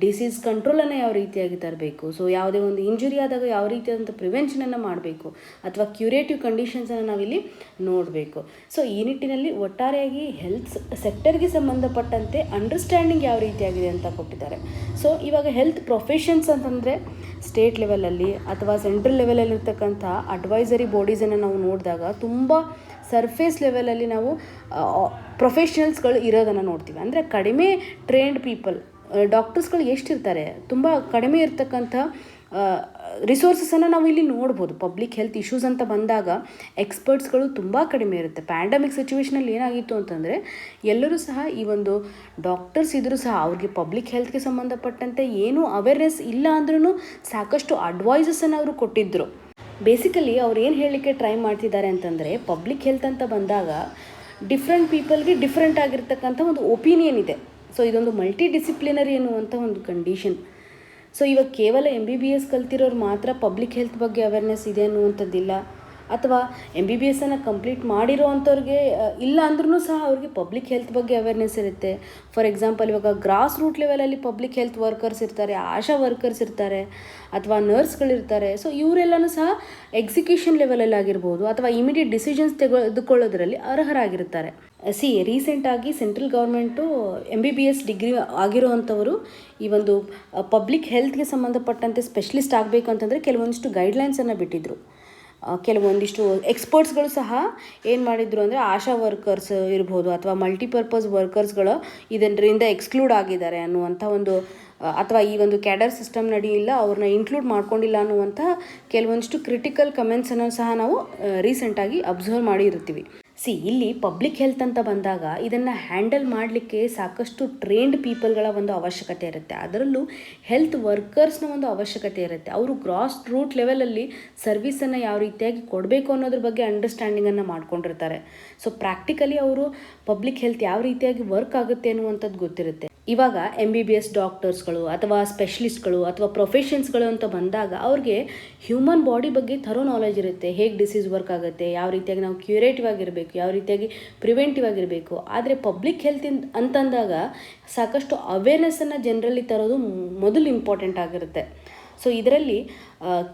ಡಿಸೀಸ್ ಕಂಟ್ರೋಲನ್ನು ಯಾವ ರೀತಿಯಾಗಿ ತರಬೇಕು, ಸೊ ಯಾವುದೇ ಒಂದು ಇಂಜುರಿ ಆದಾಗ ಯಾವ ರೀತಿಯಾದಂಥ ಪ್ರಿವೆನ್ಷನನ್ನು ಮಾಡಬೇಕು ಅಥವಾ ಕ್ಯೂರೇಟಿವ್ ಕಂಡೀಷನ್ಸನ್ನು ನಾವಿಲ್ಲಿ ನೋಡಬೇಕು. ಸೊ ಈ ನಿಟ್ಟಿನಲ್ಲಿ ಒಟ್ಟಾರೆಯಾಗಿ ಹೆಲ್ತ್ ಸೆಕ್ಟರ್ಗೆ ಸಂಬಂಧಪಟ್ಟಂತೆ ಅಂಡರ್ಸ್ಟ್ಯಾಂಡಿಂಗ್ ಯಾವ ರೀತಿಯಾಗಿದೆ ಅಂತ ಕೊಟ್ಟಿದ್ದಾರೆ. ಸೊ ಇವಾಗ ಹೆಲ್ತ್ ಪ್ರೊಫೆಷನ್ಸ್ ಅಂತಂದರೆ ಸ್ಟೇಟ್ ಲೆವೆಲಲ್ಲಿ ಅಥವಾ ಸೆಂಟ್ರಲ್ ಲೆವೆಲಲ್ಲಿರ್ತಕ್ಕಂಥ ಅಡ್ವೈಸರಿ ಬಾಡೀಸನ್ನು ನಾವು ನೋಡಿದಾಗ ತುಂಬ ಸರ್ಫೇಸ್ ಲೆವೆಲಲ್ಲಿ ನಾವು ಪ್ರೊಫೆಷನಲ್ಸ್ಗಳು ಇರೋದನ್ನು ನೋಡ್ತೀವಿ. ಅಂದರೆ ಕಡಿಮೆ ಟ್ರೈನ್ಡ್ ಪೀಪಲ್, ಡಾಕ್ಟರ್ಸ್ಗಳು ಎಷ್ಟಿರ್ತಾರೆ, ತುಂಬ ಕಡಿಮೆ ಇರ್ತಕ್ಕಂಥ ರಿಸೋರ್ಸಸನ್ನು ನಾವು ಇಲ್ಲಿ ನೋಡ್ಬೋದು. ಪಬ್ಲಿಕ್ ಹೆಲ್ತ್ ಇಶ್ಯೂಸ್ ಅಂತ ಬಂದಾಗ ಎಕ್ಸ್ಪರ್ಟ್ಸ್ಗಳು ತುಂಬ ಕಡಿಮೆ ಇರುತ್ತೆ. ಪ್ಯಾಂಡಮಿಕ್ ಸಿಚುವೇಷನಲ್ಲಿ ಏನಾಗಿತ್ತು ಅಂತಂದರೆ ಎಲ್ಲರೂ ಸಹ ಈ ಒಂದು ಡಾಕ್ಟರ್ಸ್ ಇದ್ದರೂ ಸಹ ಅವ್ರಿಗೆ ಪಬ್ಲಿಕ್ ಹೆಲ್ತ್ಗೆ ಸಂಬಂಧಪಟ್ಟಂತೆ ಏನೂ ಅವೇರ್ನೆಸ್ ಇಲ್ಲ ಅಂದ್ರೂ ಸಾಕಷ್ಟು ಅಡ್ವೈಸಸನ್ನು ಅವರು ಕೊಟ್ಟಿದ್ದರು. ಬೇಸಿಕಲಿ ಅವ್ರು ಏನು ಹೇಳಲಿಕ್ಕೆ ಟ್ರೈ ಮಾಡ್ತಿದ್ದಾರೆ ಅಂತಂದರೆ ಪಬ್ಲಿಕ್ ಹೆಲ್ತ್ ಅಂತ ಬಂದಾಗ ಡಿಫ್ರೆಂಟ್ ಪೀಪಲ್ಗೆ ಡಿಫ್ರೆಂಟ್ ಆಗಿರ್ತಕ್ಕಂಥ ಒಂದು ಒಪಿನಿಯನ್ ಇದೆ. ಸೊ ಇದೊಂದು ಮಲ್ಟಿ ಡಿಸಿಪ್ಲಿನರಿ ಅನ್ನುವಂಥ ಒಂದು ಕಂಡೀಷನ್. ಸೊ ಇವಾಗ ಕೇವಲ MBBS ಕಲ್ತಿರೋರು ಮಾತ್ರ ಪಬ್ಲಿಕ್ ಹೆಲ್ತ್ ಬಗ್ಗೆ ಅವೇರ್ನೆಸ್ ಇದೆ ಅನ್ನುವಂಥದ್ದಿಲ್ಲ, ಅಥವಾ MBBS ಕಂಪ್ಲೀಟ್ ಮಾಡಿರೋ ಅಂಥವ್ರಿಗೆ ಇಲ್ಲ ಅಂದ್ರೂ ಸಹ ಅವ್ರಿಗೆ ಪಬ್ಲಿಕ್ ಹೆಲ್ತ್ ಬಗ್ಗೆ ಅವೇರ್ನೆಸ್ ಇರುತ್ತೆ. ಫಾರ್ ಎಕ್ಸಾಂಪಲ್ ಇವಾಗ ಗ್ರಾಸ್ ರೂಟ್ ಲೆವೆಲಲ್ಲಿ ಪಬ್ಲಿಕ್ ಹೆಲ್ತ್ ವರ್ಕರ್ಸ್ ಇರ್ತಾರೆ, ಆಶಾ ವರ್ಕರ್ಸ್ ಇರ್ತಾರೆ ಅಥವಾ ನರ್ಸ್ಗಳಿರ್ತಾರೆ. ಸೊ ಇವರೆಲ್ಲನೂ ಸಹ ಎಕ್ಸಿಕ್ಯೂಷನ್ ಲೆವೆಲಲ್ಲಿ ಆಗಿರ್ಬೋದು ಅಥವಾ ಇಮಿಡಿಯೇಟ್ ಡಿಸಿಷನ್ಸ್ ತೆಗೆದುಕೊಳ್ಳೋದ್ರಲ್ಲಿ ಅರ್ಹರಾಗಿರ್ತಾರೆ. ರೀಸೆಂಟಾಗಿ ಸೆಂಟ್ರಲ್ ಗೌರ್ಮೆಂಟು MBBS ಡಿಗ್ರಿ ಆಗಿರೋ ಅಂಥವರು ಈ ಒಂದು ಪಬ್ಲಿಕ್ ಹೆಲ್ತ್ಗೆ ಸಂಬಂಧಪಟ್ಟಂತೆ ಸ್ಪೆಷಲಿಸ್ಟ್ ಆಗಬೇಕು ಅಂತಂದರೆ ಕೆಲವೊಂದಿಷ್ಟು ಗೈಡ್ಲೈನ್ಸನ್ನು ಬಿಟ್ಟಿದ್ದರು. ಕೆಲವೊಂದಿಷ್ಟು ಎಕ್ಸ್ಪರ್ಟ್ಸ್ಗಳು ಸಹ ಏನು ಮಾಡಿದ್ರು ಅಂದರೆ ಆಶಾ ವರ್ಕರ್ಸ್ ಇರ್ಬೋದು ಅಥವಾ ಮಲ್ಟಿಪರ್ಪಸ್ ವರ್ಕರ್ಸ್ಗಳು ಇದರಿಂದ ಎಕ್ಸ್ಕ್ಲೂಡ್ ಆಗಿದ್ದಾರೆ ಅನ್ನುವಂಥ ಒಂದು ಅಥವಾ ಈ ಒಂದು ಕ್ಯಾಡರ್ ಸಿಸ್ಟಮ್ ನಡಿಯಿಲ್ಲ, ಅವ್ರನ್ನ ಇನ್ಕ್ಲೂಡ್ ಮಾಡ್ಕೊಂಡಿಲ್ಲ ಅನ್ನುವಂಥ ಕೆಲವೊಂದಿಷ್ಟು ಕ್ರಿಟಿಕಲ್ ಕಮೆಂಟ್ಸನ್ನು ಸಹ ನಾವು ರೀಸೆಂಟಾಗಿ ಅಬ್ಸರ್ವ್ ಮಾಡಿರ್ತೀವಿ. ಇಲ್ಲಿ ಪಬ್ಲಿಕ್ ಹೆಲ್ತ್ ಅಂತ ಬಂದಾಗ ಇದನ್ನು ಹ್ಯಾಂಡಲ್ ಮಾಡಲಿಕ್ಕೆ ಸಾಕಷ್ಟು ಟ್ರೈನ್ಡ್ ಪೀಪಲ್ಗಳ ಒಂದು ಅವಶ್ಯಕತೆ ಇರುತ್ತೆ. ಅದರಲ್ಲೂ ಹೆಲ್ತ್ ವರ್ಕರ್ಸ್ನ ಒಂದು ಅವಶ್ಯಕತೆ ಇರುತ್ತೆ. ಅವರು ಗ್ರಾಸ್ ರೂಟ್ ಲೆವೆಲಲ್ಲಿ ಸರ್ವಿಸನ್ನು ಯಾವ ರೀತಿಯಾಗಿ ಕೊಡಬೇಕು ಅನ್ನೋದ್ರ ಬಗ್ಗೆ ಅಂಡರ್ಸ್ಟ್ಯಾಂಡಿಂಗನ್ನು ಮಾಡ್ಕೊಂಡಿರ್ತಾರೆ. ಸೊ ಪ್ರಾಕ್ಟಿಕಲಿ ಅವರು ಪಬ್ಲಿಕ್ ಹೆಲ್ತ್ ಯಾವ ರೀತಿಯಾಗಿ ವರ್ಕ್ ಆಗುತ್ತೆ ಅನ್ನುವಂಥದ್ದು ಗೊತ್ತಿರುತ್ತೆ. ಇವಾಗ MBBS ಡಾಕ್ಟರ್ಸ್ಗಳು ಅಥವಾ ಸ್ಪೆಷಲಿಸ್ಟ್ಗಳು ಅಥವಾ ಪ್ರೊಫೆಷನ್ಸ್ಗಳು ಅಂತ ಬಂದಾಗ ಅವ್ರಿಗೆ ಹ್ಯೂಮನ್ ಬಾಡಿ ಬಗ್ಗೆ ಥರೋ ನಾಲೆಜ್ ಇರುತ್ತೆ. ಹೇಗೆ ಡಿಸೀಸ್ ವರ್ಕ್ ಆಗುತ್ತೆ, ಯಾವ ರೀತಿಯಾಗಿ ನಾವು ಕ್ಯೂರೇಟಿವ್ ಆಗಿರಬೇಕು, ಯಾವ ರೀತಿಯಾಗಿ ಪ್ರಿವೆಂಟಿವ್ ಆಗಿರಬೇಕು. ಆದರೆ ಪಬ್ಲಿಕ್ ಹೆಲ್ತ್ ಅಂತಂದಾಗ ಸಾಕಷ್ಟು ಅವೇರ್ನೆಸ್ಸನ್ನು ಜನರಲ್ಲಿ ತರೋದು ಮೊದಲು ಇಂಪಾರ್ಟೆಂಟ್ ಆಗಿರುತ್ತೆ. ಸೊ ಇದರಲ್ಲಿ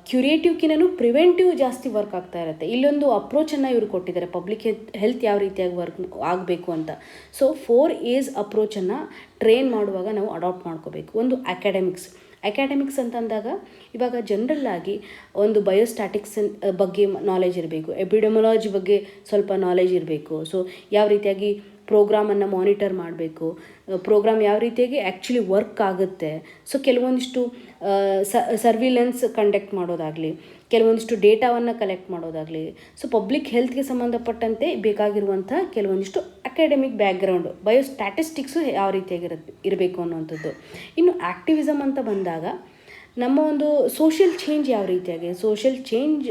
ಕ್ಯೂರೇಟಿವ್ಕಿನೂ ಪ್ರಿವೆಂಟಿವ್ ಜಾಸ್ತಿ ವರ್ಕ್ ಆಗ್ತಾ ಇರುತ್ತೆ. ಇಲ್ಲೊಂದು ಅಪ್ರೋಚನ್ನು ಇವರು ಕೊಟ್ಟಿದ್ದಾರೆ, ಪಬ್ಲಿಕ್ ಹೆಲ್ತ್ ಯಾವ ರೀತಿಯಾಗಿ ವರ್ಕ್ ಆಗಬೇಕು ಅಂತ. ಸೊ 4 A's ಅಪ್ರೋಚನ್ನು ಟ್ರೈನ್ ಮಾಡುವಾಗ ನಾವು ಅಡಾಪ್ಟ್ ಮಾಡ್ಕೋಬೇಕು. ಒಂದು ಅಕಾಡೆಮಿಕ್ಸ್ ಅಂತಂದಾಗ ಇವಾಗ ಜನರಲ್ಲಾಗಿ ಒಂದು ಬಯೋಸ್ಟ್ಯಾಟಿಕ್ಸ್ ಬಗ್ಗೆ ನಾಲೆಜ್ ಇರಬೇಕು, ಎಪಿಡೆಮೊಲಾಜಿ ಬಗ್ಗೆ ಸ್ವಲ್ಪ ನಾಲೆಜ್ ಇರಬೇಕು. ಸೊ ಯಾವ ರೀತಿಯಾಗಿ ಪ್ರೋಗ್ರಾಮನ್ನು ಮಾನಿಟರ್ ಮಾಡಬೇಕು, ಪ್ರೋಗ್ರಾಮ್ ಯಾವ ರೀತಿಯಾಗಿ ಆ್ಯಕ್ಚುಲಿ ವರ್ಕ್ ಆಗುತ್ತೆ. ಸೊ ಕೆಲವೊಂದಿಷ್ಟು ಸರ್ವಿಲೆನ್ಸ್ ಕಂಡಕ್ಟ್ ಮಾಡೋದಾಗಲಿ, ಕೆಲವೊಂದಿಷ್ಟು ಡೇಟಾವನ್ನು ಕಲೆಕ್ಟ್ ಮಾಡೋದಾಗಲಿ. ಸೊ ಪಬ್ಲಿಕ್ ಹೆಲ್ತ್ಗೆ ಸಂಬಂಧಪಟ್ಟಂತೆ ಬೇಕಾಗಿರುವಂಥ ಕೆಲವೊಂದಿಷ್ಟು ಅಕಾಡೆಮಿಕ್ ಬ್ಯಾಕ್ಗ್ರೌಂಡು, ಬಯೋಸ್ಟ್ಯಾಟಿಸ್ಟಿಕ್ಸು ಯಾವ ಇರಬೇಕು ಅನ್ನುವಂಥದ್ದು. ಇನ್ನು ಆ್ಯಕ್ಟಿವಿಸಮ್ ಅಂತ ಬಂದಾಗ ನಮ್ಮ ಒಂದು ಸೋಷಿಯಲ್ ಚೇಂಜ್ ಯಾವ ರೀತಿಯಾಗಿ, ಸೋಷಿಯಲ್ ಚೇಂಜ್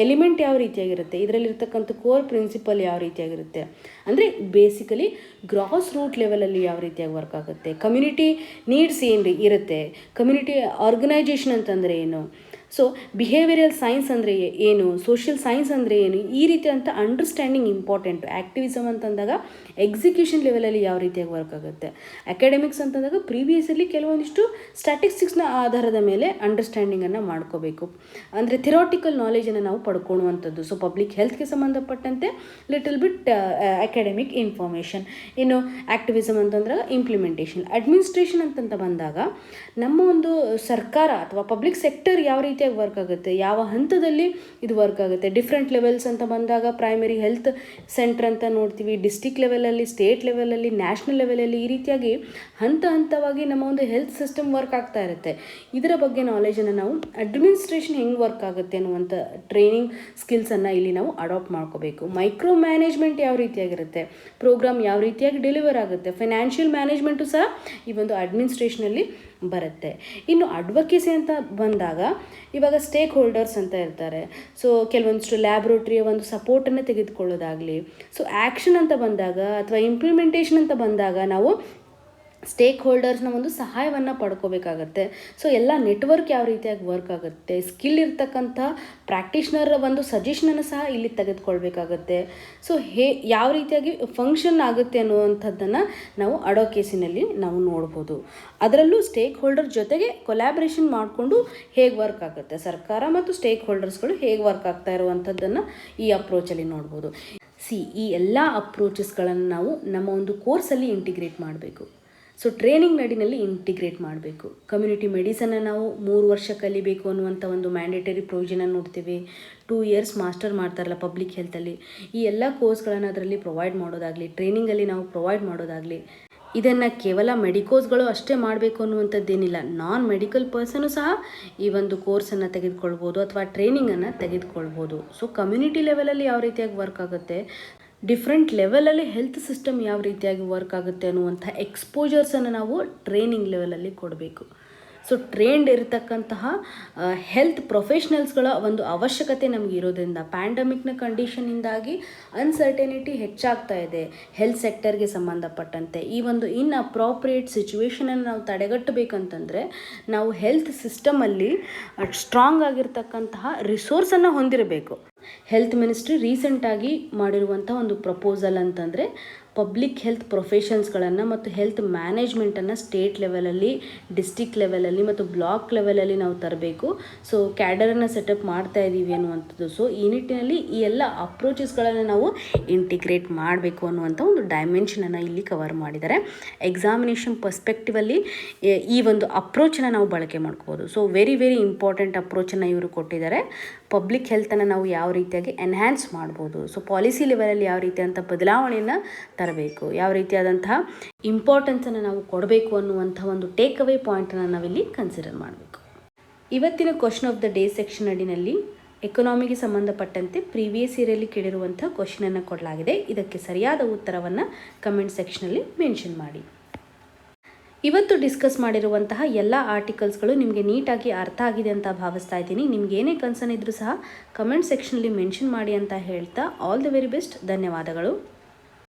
ಎಲಿಮೆಂಟ್ ಯಾವ ರೀತಿಯಾಗಿರುತ್ತೆ, ಇದರಲ್ಲಿರ್ತಕ್ಕಂಥ ಕೋರ್ ಪ್ರಿನ್ಸಿಪಲ್ ಯಾವ ರೀತಿಯಾಗಿರುತ್ತೆ ಅಂದರೆ ಬೇಸಿಕಲಿ ಗ್ರಾಸ್ ರೂಟ್ ಲೆವೆಲಲ್ಲಿ ಯಾವ ರೀತಿಯಾಗಿ ವರ್ಕ್ ಆಗುತ್ತೆ, ಕಮ್ಯುನಿಟಿ ನೀಡ್ಸ್ ಏನು ಇರುತ್ತೆ, ಕಮ್ಯುನಿಟಿ ಆರ್ಗನೈಜೇಷನ್ ಅಂತಂದರೆ ಏನು, ಸೊ ಬಿಹೇವಿಯರಲ್ ಸೈನ್ಸ್ ಅಂದರೆ ಏನು, ಸೋಷಿಯಲ್ ಸೈನ್ಸ್ ಅಂದರೆ ಏನು, ಈ ರೀತಿಯಂಥ ಅಂಡರ್ಸ್ಟ್ಯಾಂಡಿಂಗ್ ಇಂಪಾರ್ಟೆಂಟು. ಆ್ಯಕ್ಟಿವಿಸಮ್ ಅಂತಂದಾಗ ಎಕ್ಸಿಕ್ಯೂಷನ್ ಲೆವೆಲಲ್ಲಿ ಯಾವ ರೀತಿಯಾಗಿ ವರ್ಕ್ ಆಗುತ್ತೆ. ಅಕಾಡೆಮಿಕ್ಸ್ ಅಂತಂದಾಗ ಪ್ರೀವಿಯಸಲ್ಲಿ ಕೆಲವೊಂದಿಷ್ಟು ಸ್ಟ್ಯಾಟಿಸ್ಟಿಕ್ಸ್ನ ಆಧಾರದ ಮೇಲೆ ಅಂಡರ್ಸ್ಟ್ಯಾಂಡಿಂಗನ್ನು ಮಾಡ್ಕೋಬೇಕು, ಅಂದರೆ ಥಿರಾಟಿಕಲ್ ನಾಲೆಜನ್ನು ನಾವು ಪಡ್ಕೊಳ್ಳುವಂಥದ್ದು. ಸೊ ಪಬ್ಲಿಕ್ ಹೆಲ್ತ್ಗೆ ಸಂಬಂಧಪಟ್ಟಂತೆ ಲಿಟಲ್ ಬಿಟ್ ಅಕಾಡೆಮಿಕ್ ಇನ್ಫಾರ್ಮೇಷನ್. ಇನ್ನು ಆ್ಯಕ್ಟಿವಿಸಮ್ ಅಂತಂದ್ರೆ ಇಂಪ್ಲಿಮೆಂಟೇಷನ್. ಅಡ್ಮಿನಿಸ್ಟ್ರೇಷನ್ ಅಂತಂತ ಬಂದಾಗ ನಮ್ಮ ಒಂದು ಸರ್ಕಾರ ಅಥವಾ ಪಬ್ಲಿಕ್ ಸೆಕ್ಟರ್ ಯಾವ ರೀತಿಯಾಗಿ ವರ್ಕ್ ಆಗುತ್ತೆ, ಯಾವ ಹಂತದಲ್ಲಿ ಇದು ವರ್ಕ್ ಆಗುತ್ತೆ. ಡಿಫ್ರೆಂಟ್ ಲೆವೆಲ್ಸ್ ಅಂತ ಬಂದಾಗ ಪ್ರೈಮರಿ ಹೆಲ್ತ್ ಸೆಂಟರ್ ಅಂತ ನೋಡ್ತೀವಿ, ಡಿಸ್ಟಿಕ್ ಲೆವೆಲಲ್ಲಿ, ಸ್ಟೇಟ್ ಲೆವೆಲಲ್ಲಿ, ನ್ಯಾಷನಲ್ ಲೆವೆಲಲ್ಲಿ, ಈ ರೀತಿಯಾಗಿ ಹಂತವಾಗಿ ನಮ್ಮ ಒಂದು ಹೆಲ್ತ್ ಸಿಸ್ಟಮ್ ವರ್ಕ್ ಆಗ್ತಾ ಇರುತ್ತೆ. ಇದರ ಬಗ್ಗೆ ನಾಲೆಜನ್ನು ನಾವು ಅಡ್ಮಿನಿಸ್ಟ್ರೇಷನ್ ಹೆಂಗೆ ವರ್ಕ್ ಆಗುತ್ತೆ ಅನ್ನುವಂಥ ಟ್ರೈನಿಂಗ್ ಸ್ಕಿಲ್ಸನ್ನು ಇಲ್ಲಿ ನಾವು ಅಡಾಪ್ಟ್ ಮಾಡ್ಕೋಬೇಕು. ಮೈಕ್ರೋ ಮ್ಯಾನೇಜ್ಮೆಂಟ್ ಯಾವ ರೀತಿಯಾಗಿರುತ್ತೆ, ಪ್ರೋಗ್ರಾಮ್ ಯಾವ ರೀತಿಯಾಗಿ ಡೆಲಿವರ್ ಆಗುತ್ತೆ, ಫೈನಾನ್ಷಿಯಲ್ ಮ್ಯಾನೇಜ್ಮೆಂಟು ಸಹ ಈ ಒಂದು ಅಡ್ಮಿನಿಸ್ಟ್ರೇಷನಲ್ಲಿ ಬರುತ್ತೆ. ಇನ್ನು ಅಡ್ವೊಕೇಸಿ ಅಂತ ಬಂದಾಗ ಇವಾಗ ಸ್ಟೇಕ್ ಹೋಲ್ಡರ್ಸ್ ಅಂತ ಇರ್ತಾರೆ. ಸೊ ಕೆಲವೊಂದಿಷ್ಟು ಲ್ಯಾಬ್ರೋಟ್ರಿಯ ಒಂದು ಸಪೋರ್ಟನ್ನು ತೆಗೆದುಕೊಳ್ಳೋದಾಗಲಿ. ಸೊ ಆ್ಯಕ್ಷನ್ ಅಂತ ಬಂದಾಗ ಅಥವಾ ಇಂಪ್ಲಿಮೆಂಟೇಷನ್ ಅಂತ ಬಂದಾಗ ನಾವು ಸ್ಟೇಕ್ ಹೋಲ್ಡರ್ಸ್ನ ಒಂದು ಸಹಾಯವನ್ನು ಪಡ್ಕೋಬೇಕಾಗತ್ತೆ. ಸೊ ಎಲ್ಲ ನೆಟ್ವರ್ಕ್ ಯಾವ ರೀತಿಯಾಗಿ ವರ್ಕ್ ಆಗುತ್ತೆ, ಸ್ಕಿಲ್ ಇರ್ತಕ್ಕಂಥ ಪ್ರಾಕ್ಟೀಷ್ನರ್ ಒಂದು ಸಜೆಷನನ್ನು ಸಹ ಇಲ್ಲಿ ತೆಗೆದುಕೊಳ್ಬೇಕಾಗತ್ತೆ. ಸೊ ಯಾವ ರೀತಿಯಾಗಿ ಫಂಕ್ಷನ್ ಆಗುತ್ತೆ ಅನ್ನುವಂಥದ್ದನ್ನು ನಾವು ಅಡ್ವೊಕೇಸಿನಲ್ಲಿ ನಾವು ನೋಡ್ಬೋದು. ಅದರಲ್ಲೂ ಸ್ಟೇಕ್ ಹೋಲ್ಡರ್ ಜೊತೆಗೆ ಕೊಲ್ಯಾಬ್ರೇಷನ್ ಮಾಡಿಕೊಂಡು ಹೇಗೆ ವರ್ಕ್ ಆಗುತ್ತೆ, ಸರ್ಕಾರ ಮತ್ತು ಸ್ಟೇಕ್ ಹೋಲ್ಡರ್ಸ್ಗಳು ಹೇಗೆ ವರ್ಕ್ ಆಗ್ತಾ ಇರುವಂಥದ್ದನ್ನು ಈ ಅಪ್ರೋಚಲ್ಲಿ ನೋಡ್ಬೋದು. ಈ ಎಲ್ಲ ಅಪ್ರೋಚಸ್ಗಳನ್ನು ನಾವು ನಮ್ಮ ಒಂದು ಕೋರ್ಸಲ್ಲಿ ಇಂಟಿಗ್ರೇಟ್ ಮಾಡಬೇಕು. ಸೊ ಟ್ರೈನಿಂಗ್ ನಡಿನಲ್ಲಿ ಇಂಟಿಗ್ರೇಟ್ ಮಾಡಬೇಕು. ಕಮ್ಯುನಿಟಿ ಮೆಡಿಸನ್ನ ನಾವು 3 ವರ್ಷ ಕಲಿಬೇಕು ಅನ್ನುವಂಥ ಒಂದು ಮ್ಯಾಂಡೇಟರಿ ಪ್ರೊವಿಷನನ್ನು ನೋಡ್ತೀವಿ. 2 ಇಯರ್ಸ್ ಮಾಸ್ಟರ್ ಮಾಡ್ತಾರಲ್ಲ ಪಬ್ಲಿಕ್ ಹೆಲ್ತಲ್ಲಿ, ಈ ಎಲ್ಲ ಕೋರ್ಸ್ಗಳನ್ನು ಅದರಲ್ಲಿ ಪ್ರೊವೈಡ್ ಮಾಡೋದಾಗಲಿ, ಟ್ರೈನಿಂಗಲ್ಲಿ ನಾವು ಪ್ರೊವೈಡ್ ಮಾಡೋದಾಗಲಿ. ಇದನ್ನು ಕೇವಲ ಮೆಡಿಕೋಸ್ಗಳು ಅಷ್ಟೇ ಮಾಡಬೇಕು ಅನ್ನುವಂಥದ್ದೇನಿಲ್ಲ, ನಾನ್ ಮೆಡಿಕಲ್ ಪರ್ಸನು ಸಹ ಈ ಒಂದು ಕೋರ್ಸನ್ನು ತೆಗೆದುಕೊಳ್ಬೋದು ಅಥವಾ ಟ್ರೈನಿಂಗನ್ನು ತೆಗೆದುಕೊಳ್ಬೋದು. ಸೊ ಕಮ್ಯುನಿಟಿ ಲೆವೆಲಲ್ಲಿ ಯಾವ ರೀತಿಯಾಗಿ ವರ್ಕ್ ಆಗುತ್ತೆ, ಡಿಫ್ರೆಂಟ್ ಲೆವೆಲಲ್ಲಿ ಹೆಲ್ತ್ ಸಿಸ್ಟಮ್ ಯಾವ ರೀತಿಯಾಗಿ ವರ್ಕ್ ಆಗುತ್ತೆ ಅನ್ನುವಂಥ ಎಕ್ಸ್ಪೋಜರ್ಸನ್ನು ನಾವು ಟ್ರೈನಿಂಗ್ ಲೆವೆಲಲ್ಲಿ ಕೊಡಬೇಕು. ಸೊ ಟ್ರೈನ್ಡ್ ಇರತಕ್ಕಂತಹ ಹೆಲ್ತ್ ಪ್ರೊಫೆಷ್ನಲ್ಸ್ಗಳ ಒಂದು ಅವಶ್ಯಕತೆ ನಮಗೆ ಇರೋದ್ರಿಂದ ಪ್ಯಾಂಡಮಿಕ್ನ ಕಂಡೀಷನಿಂದಾಗಿ ಅನ್ಸರ್ಟನಿಟಿ ಹೆಚ್ಚಾಗ್ತಾ ಇದೆ ಹೆಲ್ತ್ ಸೆಕ್ಟರ್ಗೆ ಸಂಬಂಧಪಟ್ಟಂತೆ. ಈ ಒಂದು ಅಪ್ರಾಪ್ರಿಯೇಟ್ ಸಿಚುವೇಷನನ್ನು ನಾವು ತಡೆಗಟ್ಟಬೇಕಂತಂದರೆ ನಾವು ಹೆಲ್ತ್ ಸಿಸ್ಟಮಲ್ಲಿ ಸ್ಟ್ರಾಂಗ್ ಆಗಿರ್ತಕ್ಕಂತಹ ರಿಸೋರ್ಸನ್ನು ಹೊಂದಿರಬೇಕು. ಹೆಲ್ತ್ ಮಿನಿಸ್ಟ್ರಿ ರೀಸೆಂಟಾಗಿ ಮಾಡಿರುವಂಥ ಒಂದು ಪ್ರಪೋಸಲ್ ಅಂತಂದರೆ ಪಬ್ಲಿಕ್ ಹೆಲ್ತ್ ಪ್ರೊಫೆಷನ್ಸ್ಗಳನ್ನು ಮತ್ತು ಹೆಲ್ತ್ ಮ್ಯಾನೇಜ್ಮೆಂಟನ್ನು ಸ್ಟೇಟ್ ಲೆವೆಲಲ್ಲಿ, ಡಿಸ್ಟಿಕ್ ಲೆವೆಲಲ್ಲಿ ಮತ್ತು ಬ್ಲಾಕ್ ಲೆವೆಲಲ್ಲಿ ನಾವು ತರಬೇಕು. ಸೊ ಕ್ಯಾಡರನ್ನು ಸೆಟಪ್ ಮಾಡ್ತಾ ಇದ್ದೀವಿ ಅನ್ನುವಂಥದ್ದು. ಸೊ ಈ ನಿಟ್ಟಿನಲ್ಲಿ ಈ ಎಲ್ಲ ಅಪ್ರೋಚಸ್ಗಳನ್ನು ನಾವು ಇಂಟಿಗ್ರೇಟ್ ಮಾಡಬೇಕು ಅನ್ನುವಂಥ ಒಂದು ಡೈಮೆನ್ಷನನ್ನು ಇಲ್ಲಿ ಕವರ್ ಮಾಡಿದ್ದಾರೆ. ಎಕ್ಸಾಮಿನೇಷನ್ ಪರ್ಸ್ಪೆಕ್ಟಿವಲ್ಲಿ ಈ ಒಂದು ಅಪ್ರೋಚನ್ನು ನಾವು ಬಳಕೆ ಮಾಡ್ಕೋಬೋದು. ಸೊ ವೆರಿ ಇಂಪಾರ್ಟೆಂಟ್ ಅಪ್ರೋಚನ್ನು ಇವರು ಕೊಟ್ಟಿದ್ದಾರೆ. ಪಬ್ಲಿಕ್ ಹೆಲ್ತನ್ನು ನಾವು ಯಾವ ರೀತಿಯಾಗಿ ಎನ್ಹ್ಯಾನ್ಸ್ ಮಾಡ್ಬೋದು, ಸೊ ಪಾಲಿಸಿ ಲೆವೆಲಲ್ಲಿ ಯಾವ ರೀತಿಯಾದಂಥ ಬದಲಾವಣೆಯನ್ನು ತರಬೇಕು, ಯಾವ ರೀತಿಯಾದಂತಹ ಇಂಪಾರ್ಟೆನ್ಸನ್ನು ನಾವು ಕೊಡಬೇಕು ಅನ್ನುವಂಥ ಒಂದು ಟೇಕ್ ಅವೇ ಪಾಯಿಂಟನ್ನು ನಾವಿಲ್ಲಿ ಕನ್ಸಿಡರ್ ಮಾಡಬೇಕು. ಇವತ್ತಿನ question of the day section ಅಡಿನಲ್ಲಿ ಎಕನಾಮಿಗೆ ಸಂಬಂಧಪಟ್ಟಂತೆ ಪ್ರೀವಿಯಸ್ ಇಯರಲ್ಲಿ ಕೇಳಿರುವಂಥ ಕ್ವಶನನ್ನು ಕೊಡಲಾಗಿದೆ. ಇದಕ್ಕೆ ಸರಿಯಾದ ಉತ್ತರವನ್ನು ಕಮೆಂಟ್ ಸೆಕ್ಷನಲ್ಲಿ ಮೆನ್ಷನ್ ಮಾಡಿ. ಇವತ್ತು ಡಿಸ್ಕಸ್ ಮಾಡಿರುವಂತಹ ಎಲ್ಲ ಆರ್ಟಿಕಲ್ಸ್ಗಳು ನಿಮಗೆ ನೀಟಾಗಿ ಅರ್ಥ ಆಗಿದೆ ಅಂತ ಭಾವಿಸ್ತಾ ಇದ್ದೀನಿ. ನಿಮ್ಗೆ ಏನೇ ಕನ್ಸರ್ನ್ ಇದ್ರೂ ಸಹ ಕಮೆಂಟ್ ಸೆಕ್ಷನಲ್ಲಿ ಮೆನ್ಷನ್ ಮಾಡಿ ಅಂತ ಹೇಳ್ತಾ ಆಲ್ ದಿ ವೆರಿ ಬೆಸ್ಟ್. ಧನ್ಯವಾದಗಳು.